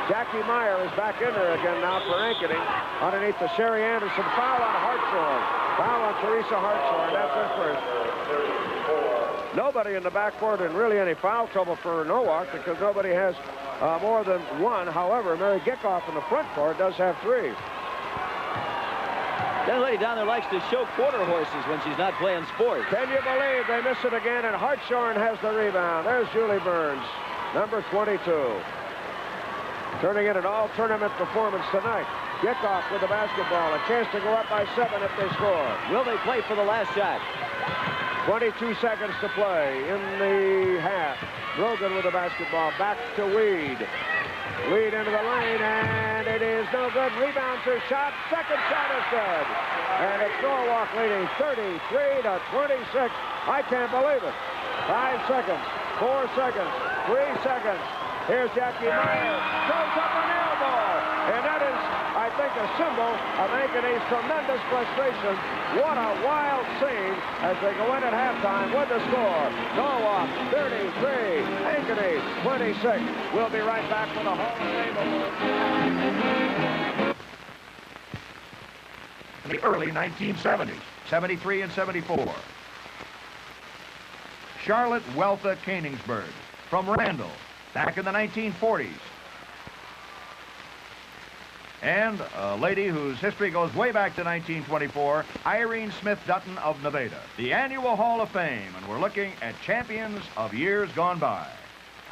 Jackie Meyer is back in there again now for Ankeny. Underneath the Sherry Anderson. Foul on Hartshorn. Foul on Teresa Hartshorn. That's her first. Nobody in the backcourt in really any foul trouble for Norwalk because nobody has more than one. However, Mary Gickoff in the front court does have 3. That lady down there likes to show quarter horses when she's not playing sports. Can you believe they miss it again? And Hartshorn has the rebound. There's Julie Burns, number 22. Turning in an all-tournament performance tonight. Gickoff with the basketball. A chance to go up by 7 if they score. Will they play for the last shot? 22 seconds to play in the half. Brogan with the basketball. Back to Weed. Weed into the lane, and it is no good. Rebounds her shot. Second shot is good. And it's Norwalk leading 33 to 26. I can't believe it. 5 seconds, 4 seconds, 3 seconds. Here's Jackie Meyer. Throws up an elbow. And that is, I think, a symbol of Ankeny's tremendous frustration. What a wild scene as they go in at halftime with the score. Norwalk 33, Ankeny 26. We'll be right back with the Hall of Fame Award. In the early 1970s, 73 and 74. Charlotte Weltha Koenigsberg from Randall, back in the 1940s. And a lady whose history goes way back to 1924, Irene Smith Dutton of Nevada. The annual Hall of Fame, and we're looking at champions of years gone by.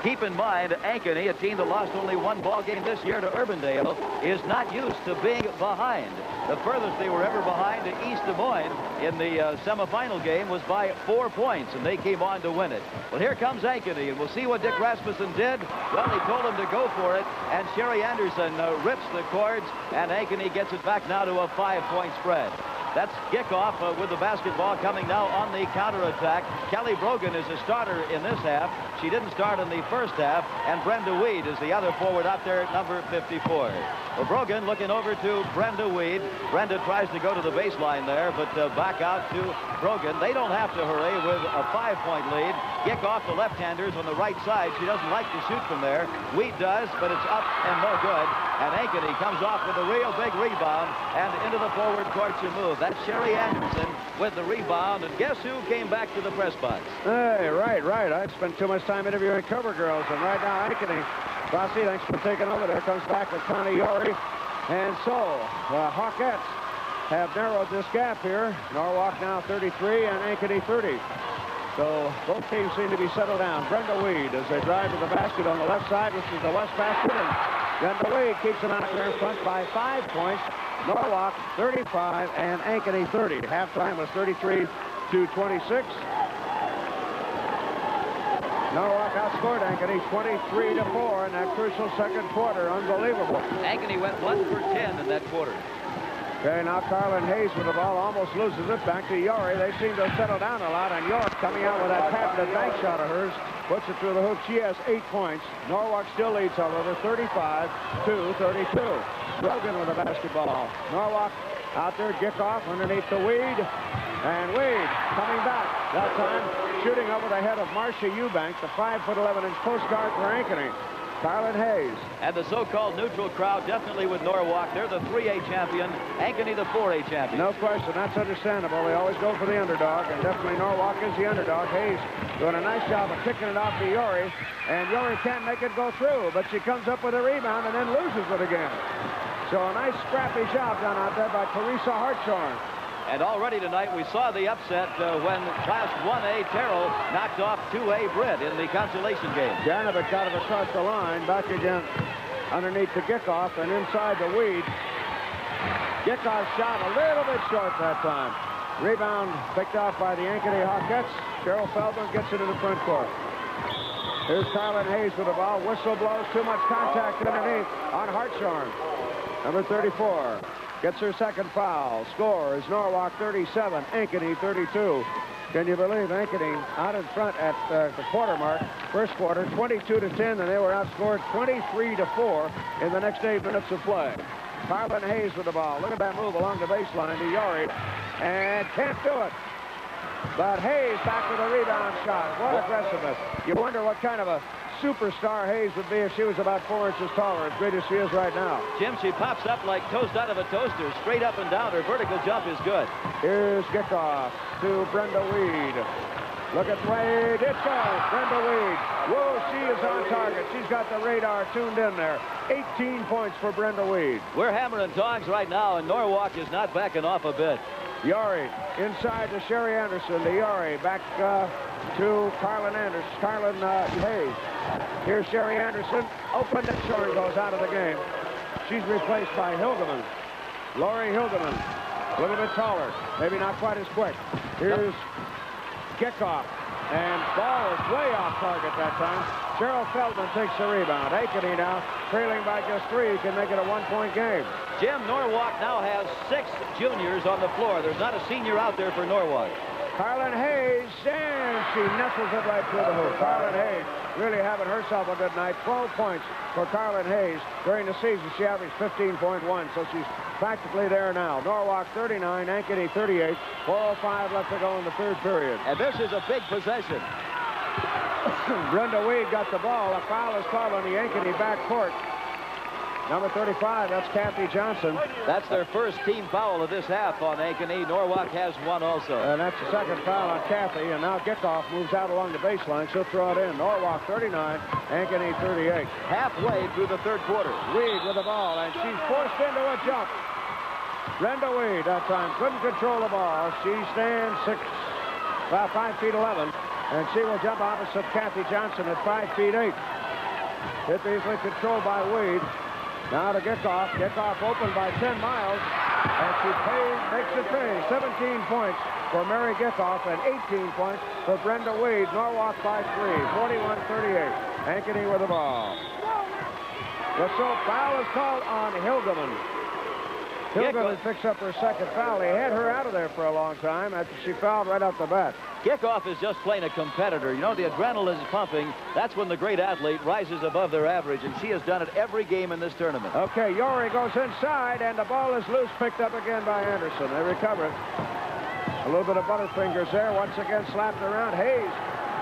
Keep in mind, Ankeny, a team that lost only 1 ball game this year to Urbandale, is not used to being behind. The furthest they were ever behind to East Des Moines in the semifinal game was by 4 points, and they came on to win it. Well, here comes Ankeny, and we'll see what Dick Rasmussen did. Well, he told him to go for it, and Sherry Anderson rips the cords, and Ankeny gets it back now to a 5-point spread. That's kickoff with the basketball coming now on the counterattack. Kelly Brogan is a starter in this half. She didn't start in the first half, and Brenda Weed is the other forward out there at number 54. Well, Brogan looking over to Brenda Weed. Brenda tries to go to the baseline there, but back out to Brogan. They don't have to hurry with a 5-point lead. Kick off the left-handers on the right side. She doesn't like to shoot from there. Weed does, but it's up and no good. And Ankeny comes off with a real big rebound, and into the forward court she moves. That's Sherry Anderson with the rebound, and guess who came back to the press box? Hey, right. I spent too much time interviewing cover girls, and right now Ankeny. Rossi, thanks for taking over. There comes back with Connie Yori. And so, the Hawkettes have narrowed this gap here. Norwalk now 33 and Ankeny 30. So both teams seem to be settled down. Brenda Weed as they drive to the basket on the left side, which is the west basket. And Brenda Weed keeps them out there in front by 5 points. Norwalk 35 and Ankeny 30. Halftime was 33 to 26. Norwalk outscored Ankeny 23 to 4 in that crucial second quarter. Unbelievable. Ankeny went 1 for 10 in that quarter. Okay, now Carlin Hayes with the ball almost loses it. Back to Yori. They seem to have settled down a lot, and York coming out with that patented bank shot of hers. Puts it through the hoop. She has 8 points. Norwalk still leads, however, 35 to 32. Brogan with the basketball. Norwalk out there, Gickoff underneath the Weed. And Weed coming back. That time shooting over the head of Marcia Eubank, the 5'11" post guard for Ankeny. Carlin Hayes. And the so-called neutral crowd definitely with Norwalk. They're the 3A champion. Ankeny the 4A champion. No question. That's understandable. They always go for the underdog, and definitely Norwalk is the underdog. Hayes doing a nice job of kicking it off to Yori, and Yori can't make it go through, but she comes up with a rebound and then loses it again. So a nice scrappy job done out there by Teresa Hartshorn. And already tonight we saw the upset when Class 1A Terrell knocked off 2A Britt in the consolation game. Janovic got it across the line, back again underneath the Gickoff and inside the Weed. Gickoff shot a little bit short that time. Rebound picked off by the Ankeny Hawkettes. Cheryl Feldman gets it in the front court. Here's Carlin Hayes with the ball. Whistle blows, too much contact underneath on Hartshorn. Number 34. Gets her second foul. Score is Norwalk 37, Ankeny 32. Can you believe Ankeny out in front at the quarter mark, first quarter, 22 to 10, and they were outscored 23 to 4 in the next 8 minutes of play. Carlin Hayes with the ball. Look at that move along the baseline to Yori, and can't do it. But Hayes back with a rebound shot. What aggressiveness. You wonder what kind of a superstar Hayes would be if she was about 4 inches taller, as great as she is right now. Jim, she pops up like toast out of a toaster, straight up and down. Her vertical jump is good. Here's Gickoff to Brenda Weed. Look at Wade. It goes. Brenda Weed. Whoa, she is on target. She's got the radar tuned in there. 18 points for Brenda Weed. We're hammering tongs right now, and Norwalk is not backing off a bit. Yori inside to Sherry Anderson. To Yori. Back to Carlin Hayes. Here's Sherry Anderson. Open and Shorn goes out of the game. She's replaced by Hildeman. Lori Hildeman. A little bit taller. Maybe not quite as quick. Here's Gickoff. And ball is way off target that time. Cheryl Feldman takes the rebound. Ankeny now trailing by just 3. Can make it a 1-point game. Jim, Norwalk now has 6 juniors on the floor. There's not a senior out there for Norwalk. Carlin Hayes, and she nestles it right through the hoop. Carlin Hayes really having herself a good night. 12 points for Carlin Hayes. During the season, she averaged 15.1, so she's practically there now. Norwalk 39, Ankeny 38. 4:05 left to go in the third period. And this is a big possession. Brenda Weed got the ball. A foul is called on the Ankeny backcourt. Number 35, that's Kathy Johnson. That's their first team foul of this half on Ankeny. Norwalk has 1 also. And that's the second foul on Kathy. And now Gickoff moves out along the baseline. She'll throw it in. Norwalk 39, Ankeny 38. Halfway through the third quarter. Weed with the ball, and she's forced into a jump. Brenda Weed that time couldn't control the ball. She stands 5 feet 11, and she will jump opposite Kathy Johnson at 5 feet 8. Hit easily controlled by Weed. Now to Gickoff. Gickoff open by 10 miles, and she makes it pay. 17 points for Mary Gickoff and 18 points for Brenda Weed. Norwalk by 3, 41-38. Ankeny with the ball. The foul is called on Hildeman. Hilgman picks up her second foul. He had her out of there for a long time after she fouled right off the bat. Kickoff is just plain a competitor. You know, the adrenaline is pumping. That's when the great athlete rises above their average, and she has done it every game in this tournament. Okay, Yori goes inside, and the ball is loose, picked up again by Anderson. They recover it. A little bit of butterfingers there. Once again slapped around. Hayes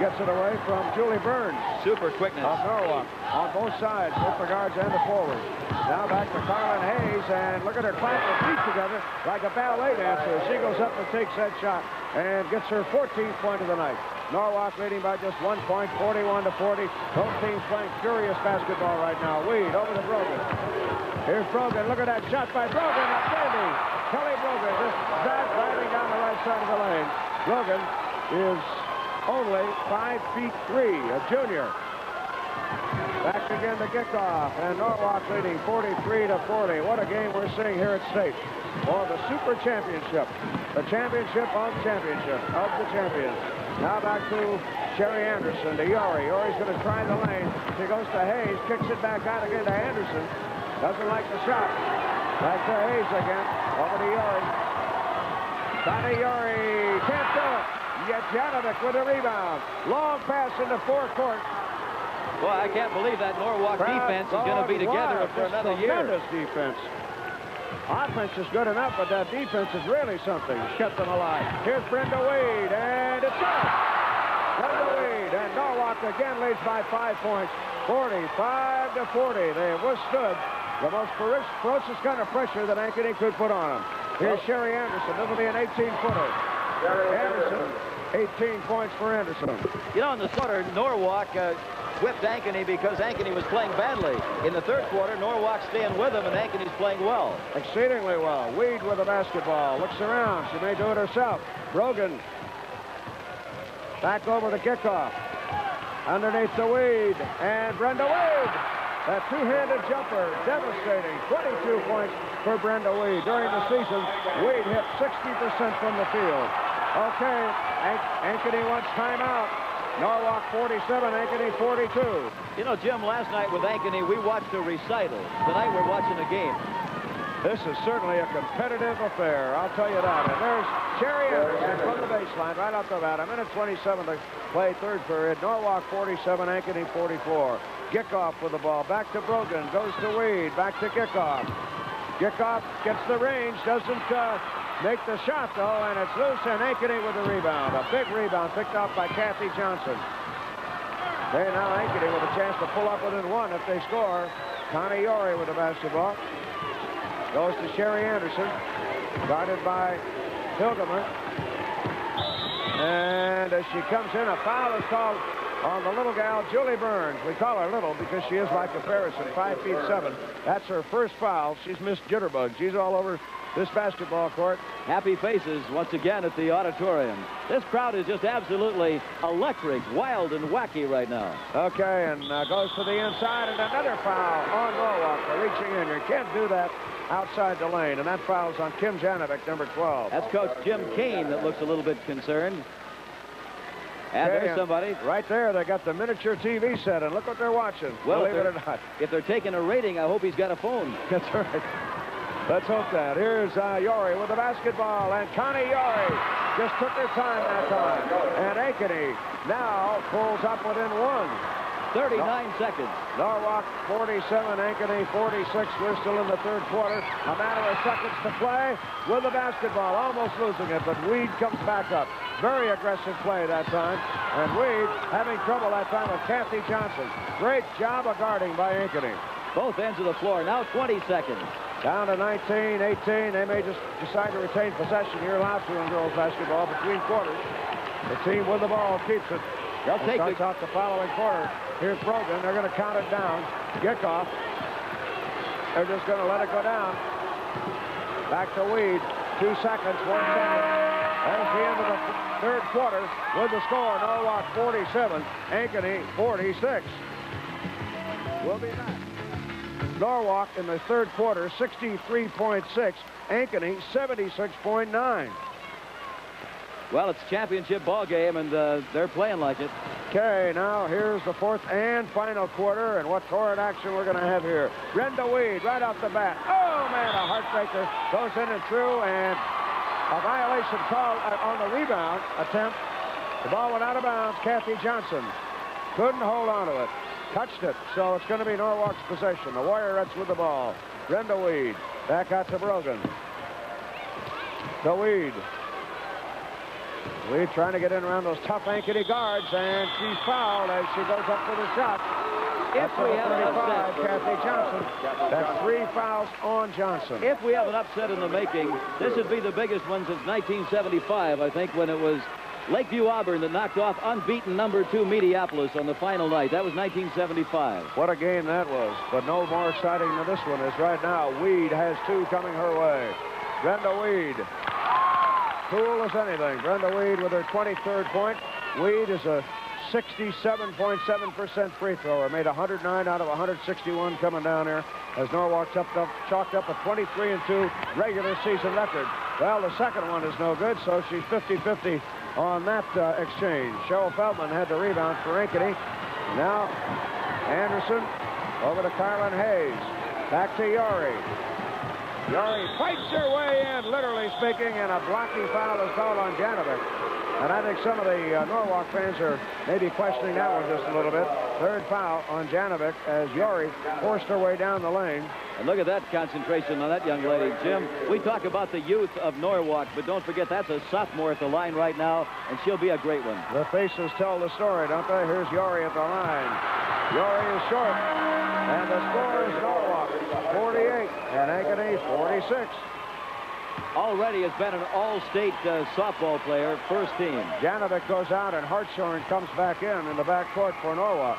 gets it away from Julie Burns. Super quickness. Of Norwalk on both sides, both the guards and the forwards. Now back to Carlin Hayes, and look at her clap her feet together like a ballet dancer. She goes up and takes that shot and gets her 14th point of the night. Norwalk leading by just 1 point, 41-40. Both teams playing furious basketball right now. Weed over to Brogan. Here's Brogan. Look at that shot by Brogan. Outstanding. Kelly Brogan just driving down the right side of the lane. Brogan is only 5'3", a junior. Back again to kickoff, and Norwalk leading 43-40. What a game we're seeing here at State for the Super Championship, the championship of championships of the champions. Now back to Sherry Anderson to Yori. Yori's going to try the lane. She goes to Hayes, kicks it back out again to Anderson. Doesn't like the shot. Back to Hayes again. Over to Yori. Connie Yori can't do it. Janovic with a rebound. Long pass into forecourt. Boy, I can't believe that Norwalk defense is going to be together for another year. Tremendous defense. Offense is good enough, but that defense is really something. Kept them alive. Here's Brenda Wade, and it's up. Brenda Wade, and Norwalk again leads by 5 points. 45-40. They have withstood the most ferocious kind of pressure that Ankeny could put on them. Here's Sherry Anderson. This will be an 18-footer. Anderson, 18 points for Anderson. You know, in the quarter, Norwalk whipped Ankeny because Ankeny was playing badly. In the third quarter, Norwalk's staying with them, and Ankeny's playing well. Exceedingly well. Weed with the basketball. Looks around. She may do it herself. Brogan. Back over the kickoff. Underneath the Weed. And Brenda Wade. That two-handed jumper. Devastating. 22 points for Brenda Weed. During the season, Weed hit 60% from the field. Okay. Ankeny wants timeout. Norwalk 47, Ankeny 42. You know, Jim, last night with Ankeny, we watched a recital. Tonight we're watching a game. This is certainly a competitive affair, I'll tell you that. And there's Sherry Anderson from the baseline right off the bat. A minute 27 to play third period. Norwalk 47, Ankeny 44. Kickoff with the ball. Back to Brogan. Goes to Weed. Back to kickoff. Kickoff gets the range. Doesn't make the shot, though, and it's loose, and Ankeny with the rebound. A big rebound picked up by Kathy Johnson. Okay, now Ankeny with a chance to pull up within one if they score. Connie Yori with the basketball. Goes to Sherry Anderson. Guarded by Hilgeman. And as she comes in, a foul is called on the little gal, Julie Burns. We call her little because she is by comparison, 5'7". That's her first foul. She's missed jitterbug. She's all over this basketball court. Happy faces once again at the auditorium. This crowd is just absolutely electric, wild, and wacky right now. Okay, and goes to the inside, and another foul on Norwalk for reaching in. You can't do that outside the lane, and that foul's on Kim Janovic, number 12. That's Coach Jim Kane that looks a little bit concerned. And okay, there's somebody. Right there, they got the miniature TV set, and look what they're watching. Well, believe it or not. If they're taking a rating, I hope he's got a phone. That's right. Let's hope that. Here's Yori with the basketball, and Connie Yori just took her time that time. And Ankeny now pulls up within one. 39 seconds. Norwalk 47, Ankeny 46. We're still in the third quarter. A matter of seconds to play with the basketball. Almost losing it, but Weed comes back up. Very aggressive play that time. And Weed having trouble that time with Kathy Johnson. Great job of guarding by Ankeny. Both ends of the floor. Now 20 seconds. Down to 19, 18. They may just decide to retain possession. You're allowed to in girls basketball between quarters. The team with the ball keeps it. They'll take it out the following quarter. Here's Brogan. They're going to count it down. Kickoff. They're just going to let it go down. Back to Weed. 2 seconds, 1 second. There's the end of the third quarter with the score. Norwalk 47, Ankeny 46. We'll be back. Norwalk in the third quarter, 63.6. Ankeny, 76.9. Well, it's a championship ball game, and they're playing like it. Okay, now here's the fourth and final quarter, and what torrid action we're going to have here. Brenda Weed right off the bat. Oh, man, a heartbreaker. Goes in and through, and a violation called on the rebound attempt. The ball went out of bounds. Kathy Johnson couldn't hold on to it. Touched it, so it's going to be Norwalk's possession. The Warriorettes with the ball. Brenda Weed back out to Brogan. To Weed. Weed trying to get in around those tough Ankeny guards, and she's fouled as she goes up for the shot. If we have an upset, Kathy Johnson. That's 3 fouls on Johnson. If we have an upset in the making, this would be the biggest one since 1975, I think, when it was Lakeview Auburn that knocked off unbeaten number 2 Mediapolis on the final night. That was 1975. What a game that was, but no more exciting than this one is right now. Weed has 2 coming her way. Brenda Weed. Cool as anything. Brenda Weed with her 23rd point. Weed is a 67.7% free thrower. Made 109 out of 161 coming down here as Norwalk chalked up a 23-2 regular season record. Well, the second one is no good, so she's 50-50 on that exchange. Cheryl Feldman had the rebound for Ankeny. Now, Anderson over to Carlin Hayes. Back to Yori. Yori fights her way in, literally speaking, and a blocking foul is called on Janovic. And I think some of the Norwalk fans are maybe questioning that one just a little bit. 3rd foul on Janovic as Yori forced her way down the lane. And look at that concentration on that young lady. Jim, we talk about the youth of Norwalk, but don't forget that's a sophomore at the line right now, and she'll be a great one. The faces tell the story, don't they? Here's Yori at the line. Yori is short, and the score is Norwalk 48 and Ankeny 46. Already has been an all-state softball player, first team. Janovic goes out, and Hartshorn comes back in the backcourt for Norwalk.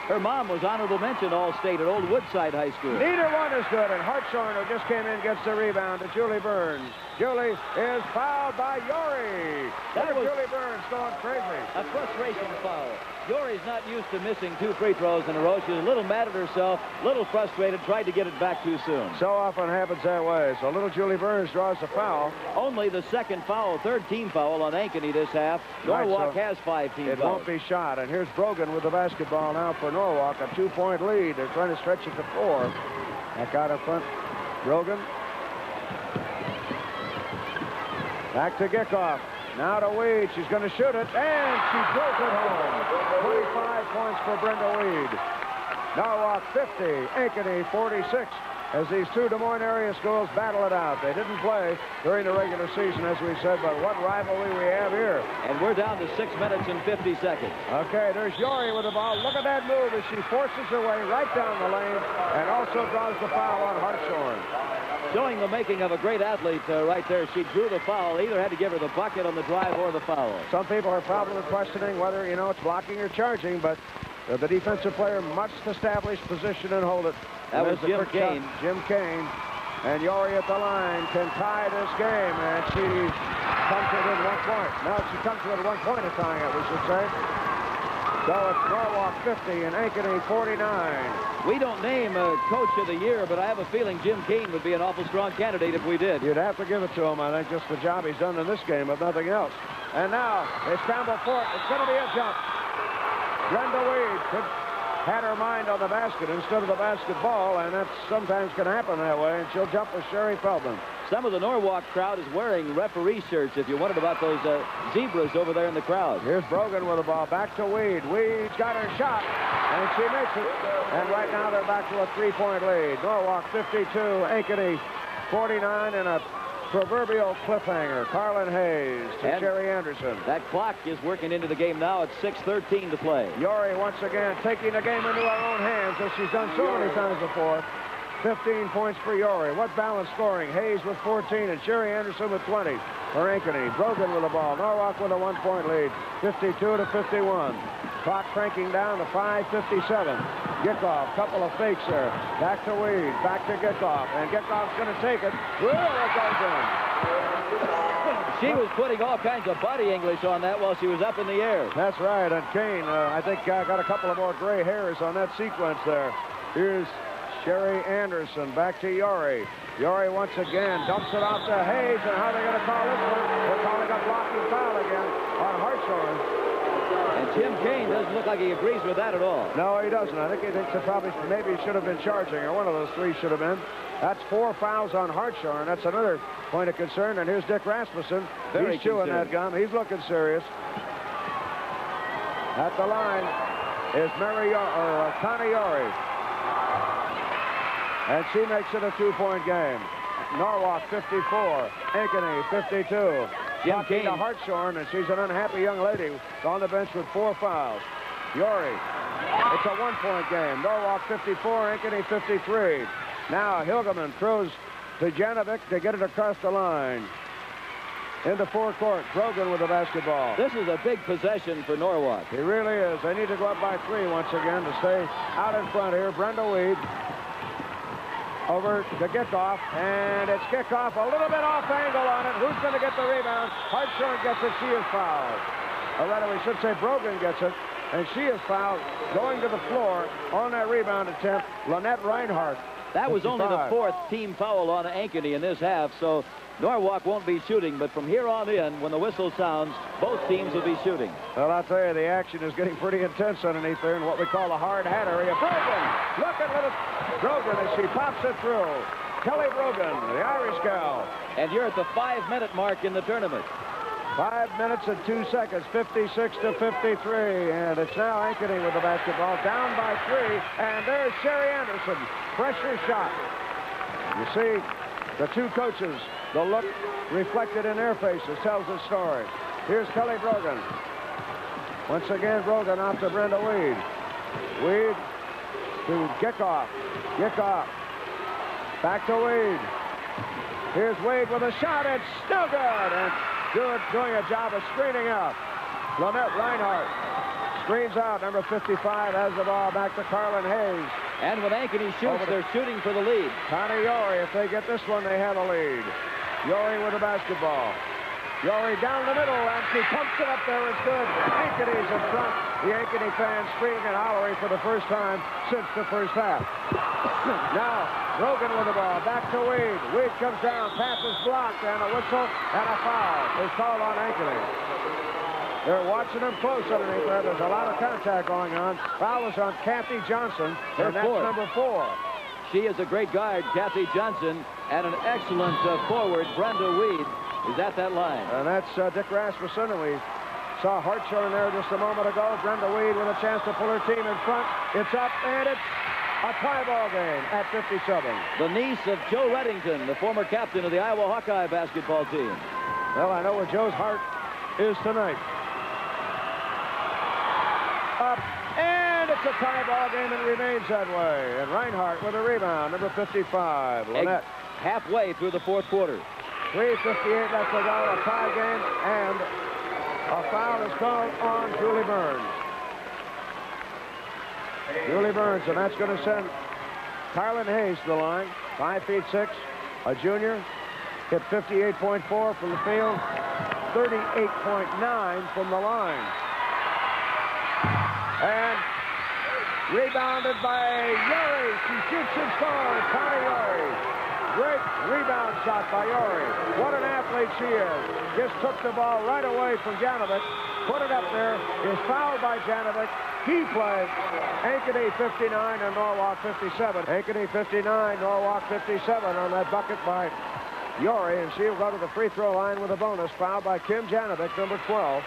Her mom was honorable mention All-State at Old Woodside High School. Neither one is good, and Hartshorn, who just came in, gets the rebound to Julie Burns. Julie is fouled by Yori. That was Julie Burns going crazy. A frustration foul. Yori's not used to missing 2 free throws in a row. She was a little mad at herself, a little frustrated, tried to get it back too soon. So often happens that way. So little Julie Burns draws the foul. Only the 2nd foul, 3rd team foul on Ankeny this half. Norwalk has 5 team fouls. It won't be shot. And here's Brogan with the basketball now for Norwalk. A 2-point lead. They're trying to stretch it to 4. Back out in front. Brogan. Back to Gickoff. Now to Weed. She's going to shoot it, and she drills it home. 25 points for Brenda Weed. Norwalk 50, Ankeny 46. As these 2 Des Moines area schools battle it out. They didn't play during the regular season, as we said, but what rivalry we have here. And we're down to 6 minutes and 50 seconds. Okay, there's Yori with the ball. Look at that move as she forces her way right down the lane and also draws the foul on Hartshorn. Showing the making of a great athlete right there. She drew the foul. Either had to give her the bucket on the drive or the foul. Some people are probably questioning whether, it's blocking or charging, but the defensive player must establish position and hold it. That was Jim Kane. Jim Kane. And Yori at the line can tie this game, and she comes within 1 point. Now she comes within 1 point of tying it, we should say. So it's Norwalk 50 and Ankeny 49. We don't name a coach of the year, but I have a feeling Jim Kane would be an awful strong candidate if we did. You'd have to give it to him, I think, just the job he's done in this game, if nothing else. And now they scramble for it. It's going to be a jump. Brenda Weed had her mind on the basket instead of the basketball, and that sometimes can happen that way, and she'll jump with Sherry Feldman. Some of the Norwalk crowd is wearing referee shirts, if you wondered about those zebras over there in the crowd. Here's Brogan with the ball. Back to Weed. Weed's got her shot, and she makes it. And right now they're back to a 3-point lead. Norwalk 52, Ankeny 49, and a proverbial cliffhanger. Carlin Hayes to Sherry Anderson. That clock is working into the game now. It's 6:13 to play. Yori once again taking the game into her own hands, as she's done so many times before. 15 points for Yori. What balanced scoring. Hayes with 14 and Sherry Anderson with 20 for Ankeny. Brogan with the ball. Norwalk with a 1-point lead. 52 to 51. Clock cranking down to 5:57. Gickoff, couple of fakes there. Back to Weed, back to Gickoff, and Gickoff's going to take it. It goes in. She was putting all kinds of body English on that while she was up in the air. That's right, and Kane, I think, got a couple of more gray hairs on that sequence there. Here's Sherry Anderson, back to Yori. Yori once again dumps it off to Hayes, and how are they going to call this one? They're calling a blocking foul again on Hartshorn. And Jim Kane doesn't look like he agrees with that at all. No, he doesn't. I think he thinks that probably maybe he should have been charging, or one of those three should have been. That's 4 fouls on Hartshorn. That's another point of concern. And here's Dick Rasmussen. He's chewing that gum. He's looking serious. At the line is Connie Yori. And she makes it a 2-point game. Norwalk 54, Ankeny 52. Jim Kane to Hartshorn, and she's an unhappy young lady on the bench with 4 fouls. Yori, it's a 1-point game. Norwalk 54, Ankeny 53. Now Hilgeman throws to Janovic to get it across the line. Into forecourt, Brogan with the basketball. This is a big possession for Norwalk. He really is. They need to go up by 3 once again to stay out in front here. Brenda Weed over to kickoff, and it's kickoff a little bit off angle on it. Who's going to get the rebound? Hartshorn gets it. She is fouled. Or rather, we should say Brogan gets it, and she is fouled. Going to the floor on that rebound attempt, Lynette Reinhardt. That was 55. only the 4th team foul on Ankeny in this half, so Norwalk won't be shooting, but from here on in, when the whistle sounds, both teams will be shooting. Well, I'll tell you, the action is getting pretty intense underneath there in what we call a hard hat area. Brogan! Look at little Brogan as she pops it through. Kelly Brogan, the Irish gal. And you're at the 5-minute mark in the tournament. 5 minutes and 2 seconds, 56 to 53. And it's now Ankeny with the basketball, down by 3. And there's Sherry Anderson. Pressure shot. You see, the two coaches, the look reflected in their faces tells the story. Here's Kelly Brogan. Once again, Brogan off to Brenda Weed. Weed to Gickoff. Gickoff. Back to Weed. Here's Weed with a shot. It's still good. And doing a job of screening out. Lynette Reinhardt screens out. Number 55 has the ball back to Carlin Hayes. And when Ankeny shoots, they're shooting for the lead. Connie Yori, if they get this one, they have a lead. Yori with the basketball. Yori down the middle, and she pumps it up there. It's good. Ankeny's in front. The Ankeny fans screaming and hollering for the first time since the first half. Now, Brogan with the ball. Back to Weed. Weed comes down. Pass is blocked, and a whistle and a foul is called on Ankeny. They're watching them close underneath there. There's a lot of contact going on. Foul is on Kathy Johnson, and that's number 4. She is a great guard, Kathy Johnson, and an excellent forward, Brenda Weed, is at that line. And that's Dick Rasmussen, and we saw Hartshorn there just a moment ago. Brenda Weed with a chance to pull her team in front. It's up, and it's a tie ball game at 57. The niece of Joe Reddington, the former captain of the Iowa Hawkeye basketball team. Well, I know where Joe's heart is tonight. Up, and it's a tie ball game and remains that way. And Reinhardt with a rebound, number 55, Lynette. Halfway through the 4th quarter. 3:58 left to go, a tie game, and a foul is called on Julie Burns. Julie Burns, and that's going to send Carlin Hayes to the line. 5'6", a junior. Hit 58.4 from the field, 38.9 from the line. And rebounded by Yori. She shoots and scores. Connie Yori. Great rebound shot by Yori. What an athlete she is. Just took the ball right away from Janovic. Put it up there. Is fouled by Janovic. Key play. Ankeny 59 and Norwalk 57. Ankeny 59, Norwalk 57 on that bucket by Yori. And she'll go to the free throw line with a bonus. Fouled by Kim Janovic, number 12.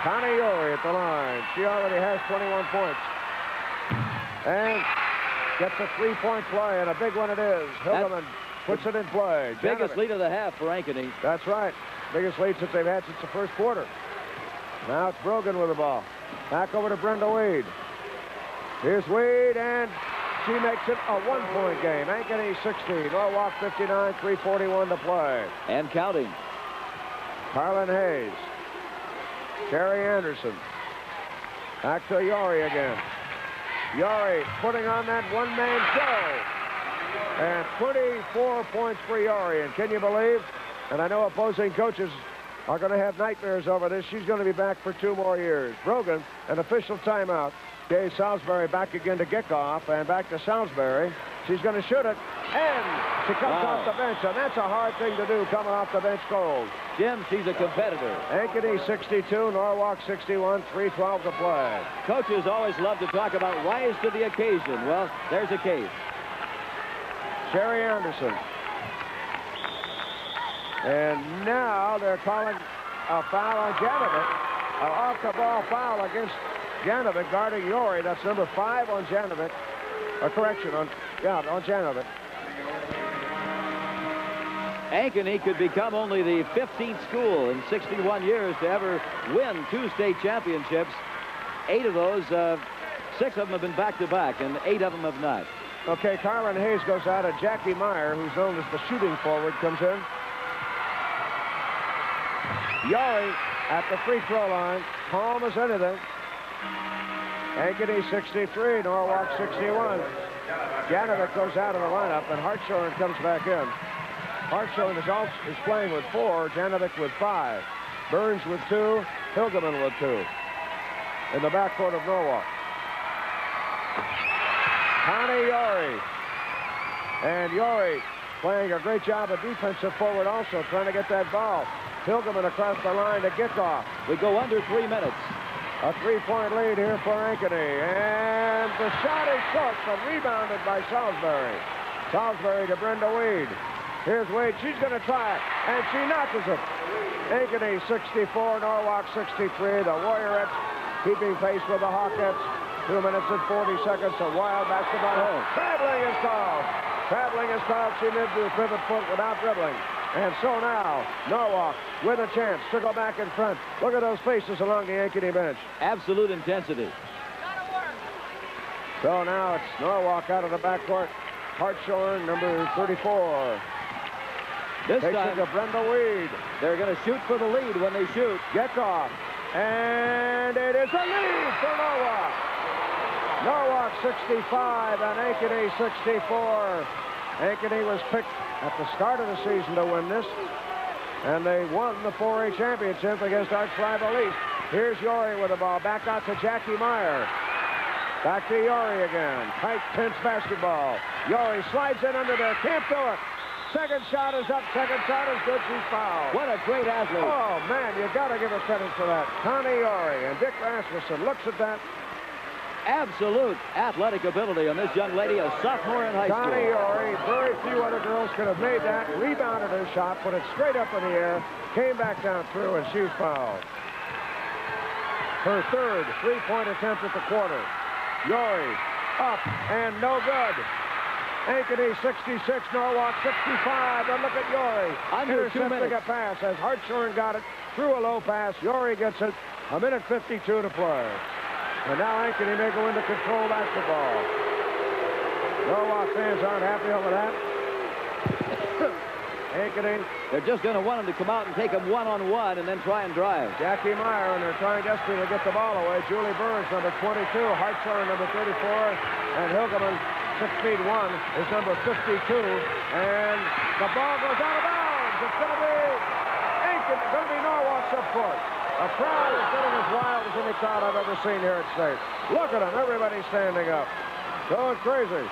Connie Yori at the line. She already has 21 points. And gets a 3-point play, and a big one it is. Hilgeman puts it in play. Biggest lead of the half for Ankeny. That's right. Biggest lead since they've had since the first quarter. Now it's Brogan with the ball. Back over to Brenda Weed. Here's Weed, and she makes it a 1-point game. Ankeny 60, Norwalk 59, 3:41 to play. And counting. Carlin Hayes. Carrie Anderson. Back to Yori again. Yori putting on that one-man show. And 24 points for Yori. And can you believe? And I know opposing coaches are going to have nightmares over this. She's going to be back for 2 more years. Brogan, an official timeout. Okay, Salisbury back again to kickoff, and back to Salisbury. She's going to shoot it, and she comes off the bench, and that's a hard thing to do, coming off the bench cold. Jim, she's a competitor. Ankeny 62, Norwalk 61, 3:12 to play. Coaches always love to talk about rise to the occasion. Well, there's a case. Sherry Anderson. And now they're calling a foul on Janovic. An off-the-ball foul against Janovic, guarding Yori. That's number 5 on Janovic. A correction on Janovic. Ankeny could become only the 15th school in 61 years to ever win 2 state championships. 8 of those, 6 of them have been back-to-back, and 8 of them have not. Okay, Carlin Hayes goes out, and Jackie Meyer, who's known as the shooting forward, comes in. Yori at the free throw line, calm as anything. Ankeny 63, Norwalk 61. Janovic goes out of the lineup, and Hartshorn comes back in. Hartshorn is playing with 4, Janovic with 5. Burns with 2, Hilgeman with 2. In the backcourt of Norwalk. Connie Yori. And Yori playing a great job of defensive forward also, trying to get that ball. Hilgeman across the line to kickoff. We go under 3 minutes. A 3-point lead here for Ankeny. And the shot is short, but rebounded by Salisbury. Salisbury to Brenda Weed. Here's Wade. She's going to try it, and she notches it. Ankeny 64, Norwalk 63. The Warriorettes keeping pace with the Hawkettes. 2 minutes and 40 seconds. A wild basketball. Traveling is called. Traveling is called. She made the pivot foot without dribbling. And so now, Norwalk with a chance to go back in front. Look at those faces along the Ankeny bench. Absolute intensity. So now it's Norwalk out of the backcourt. Hartshorn, number 34. This takes time, it to Brenda Weed. They're going to shoot for the lead when they shoot. Kickoff. And it is a lead for Norwalk. Norwalk 65 and Ankeny 64. Ankeny was picked at the start of the season to win this, and they won the 4A championship against arch rival East. Here's Yori with the ball. Back out to Jackie Meyer. Back to Yori again. Tight, tense basketball. Yori slides in under there. Can't do it. Second shot is up. Second shot is good. She's fouled. What a great athlete. Oh, man, you got to give her credit for that. Connie Yori and Dick Rasmussen looks at that. Absolute athletic ability on this young lady, a sophomore in high school. Connie Yori, very few other girls could have made that. Rebounded her shot, put it straight up in the air, came back down through, and she's fouled. Her third three-point attempt at the quarter. Yori up and no good. Ankeny 66, Norwalk 65, and look at Yori. Under 2 minutes. Intercepting a pass as Hartshorn got it through a low pass. Yori gets it. 1:52 to play. And now Ankeny may go into control basketball. Norwalk fans aren't happy over that. Ankeny. They're just going to want him to come out and take him one-on-one and then try and drive. Jackie Meyer, and they're trying desperately to get the ball away. Julie Burns, number 22. Hartshorn, number 34. And Hilgeman, 6'1", is number 52. And the ball goes out of bounds. It's going to be Ankeny. It's going to be Norwalk's up court. A crowd is getting as wild as any crowd I've ever seen here at State. Look at them. Everybody's standing up. Going crazy.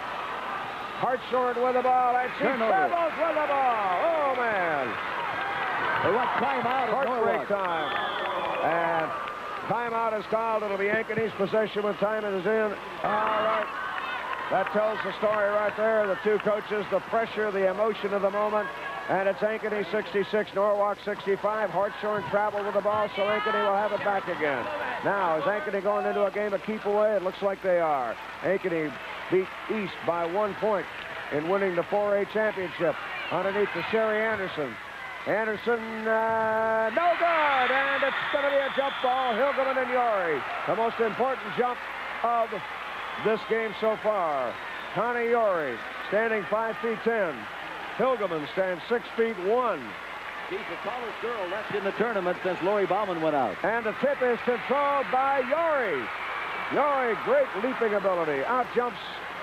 Hartshorn with the ball, and she travels with the ball. Oh, man. They want timeout at Heartbreak Norwalk. time. And timeout is called. It'll be Ankeny's possession when time is in. All right. That tells the story right there. The two coaches, the pressure, the emotion of the moment. And it's Ankeny 66, Norwalk 65. Hartshorn traveled with the ball, so Ankeny will have it back again. Now, is Ankeny going into a game of keep away? It looks like they are. Ankeny beat East by 1 point in winning the 4A championship. Underneath to Sherry Anderson. Anderson, no good, and it's going to be a jump ball. Hilgeman and Yori, the most important jump of this game so far. Connie Yori, standing 5'10". Hilgeman stands 6'1". She's the tallest girl left in the tournament since Lori Bauman went out. And the tip is controlled by Yori. Yori, great leaping ability. Out jumps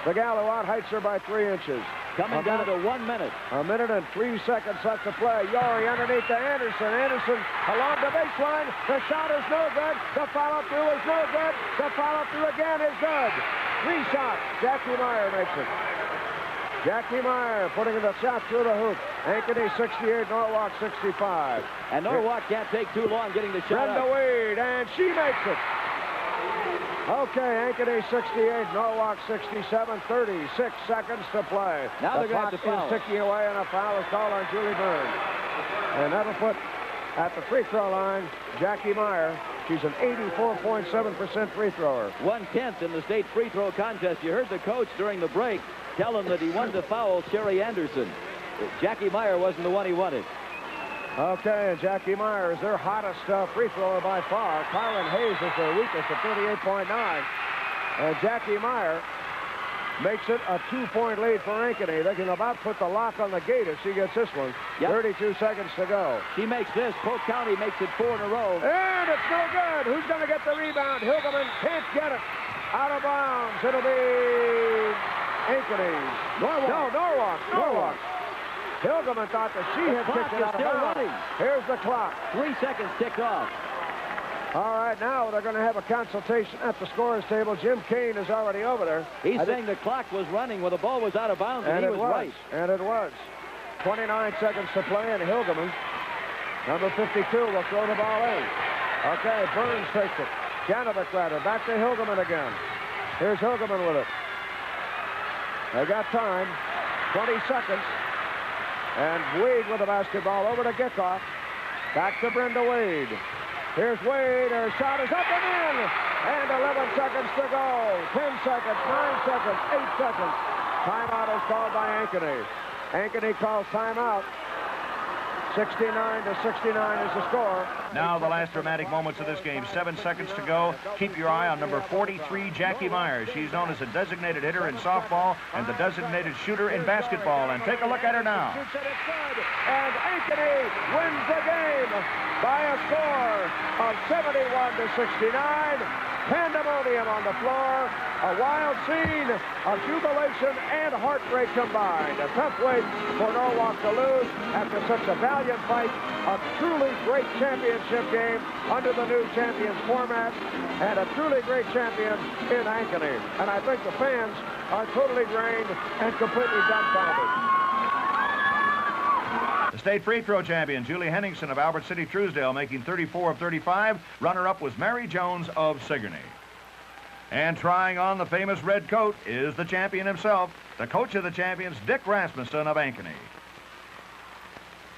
the gal who out-heights her by 3 inches. coming down to 1 minute. A minute and 3 seconds left to play. Yori underneath to Anderson. Anderson along the baseline. The shot is no good. The follow-through is no good. The follow-through again is good. 3 shots. Jackie Meyer makes it. Jackie Meyer putting the shot through the hoop. Ankeny 68, Norwalk 65. And Norwalk can't take too long getting the shot Brenda up. Wade, and she makes it. Okay, Ankeny 68, Norwalk 67, 36 seconds to play. Now they're the going to have clock to foul. is ticking away, and a foul is called on Julie Burns. And that'll put at the free throw line Jackie Meyer. She's an 84.7% free thrower. 1/10 in the state free throw contest. You heard the coach during the break tell him that he wanted to foul Sherry Anderson. Jackie Meyer wasn't the one he wanted. Okay, and Jackie Meyer is their hottest free thrower by far. Kyron Hayes is their weakest at 38.9. And Jackie Meyer makes it a 2-point lead for Ankeny. They can about put the lock on the gate if she gets this one. Yep. 32 seconds to go. She makes this. Polk County makes it 4 in a row. And it's no good. Who's going to get the rebound? Hilgeman can't get it. Out of bounds. It'll be Ankeny. Norwalk. Norwalk. Hilgeman thought that she had kicked it out of bounds. Here's the clock. 3 seconds ticked off. All right, now they're going to have a consultation at the scorer's table. Jim Kane is already over there. He's saying the clock was running when the ball was out of bounds, and he was right. And it was. 29 seconds to play, and Hilgeman, number 52, will throw the ball in. Okay, Burns takes it. Janovic rather. Back to Hilgeman again. Here's Hilgeman with it. They got time. 20 seconds. And Wade with the basketball over to Gickoff. Back to Brenda Wade. Here's Wade. Her shot is up and in. And 11 seconds to go. 10 seconds, 9 seconds, 8 seconds. Timeout is called by Ankeny. Ankeny calls timeout. 69-69 is the score. Now the last dramatic moments of this game. 7 seconds to go. Keep your eye on number 43, Jackie Myers. She's known as a designated hitter in softball and the designated shooter in basketball. And take a look at her now. And Ankeny wins the game by a score of 71-69. Pandemonium on the floor. A wild scene of jubilation and heartbreak combined. A tough wait for Norwalk to lose after such a valiant fight. A truly great championship game under the new champions format. And a truly great champion in Ankeny. And I think the fans are totally drained and completely dumbfounded. The state free throw champion, Julie Henningsen of Albert City, Truesdale, making 34 of 35. Runner-up was Mary Jones of Sigourney. And trying on the famous red coat is the champion himself, the coach of the champions, Dick Rasmussen of Ankeny.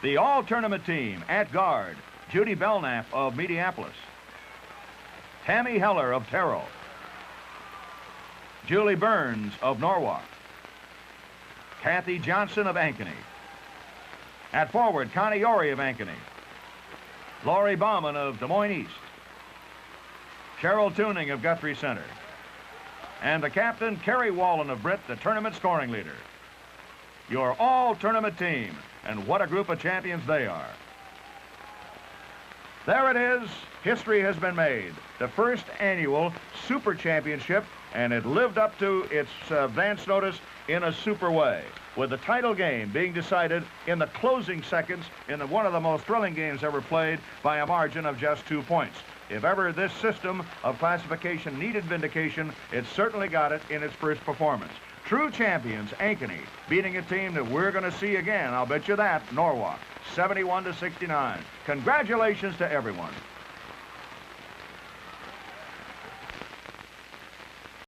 The all-tournament team at guard, Judy Belknap of Mediapolis. Tammy Heller of Terrell. Julie Burns of Norwalk. Kathy Johnson of Ankeny. At forward, Connie Ori of Ankeny. Laurie Bauman of Des Moines East. Cheryl Tuning of Guthrie Center. And the captain, Carrie Wallace of Britt, the tournament scoring leader. Your all-tournament team, and what a group of champions they are. There it is. History has been made. The first annual Super Championship, and it lived up to its advance notice in a super way, with the title game being decided in the closing seconds in one of the most thrilling games ever played by a margin of just 2 points. If ever this system of classification needed vindication, it certainly got it in its first performance. True champions, Ankeny, beating a team that we're going to see again, I'll bet you that, Norwalk, 71-69. Congratulations to everyone.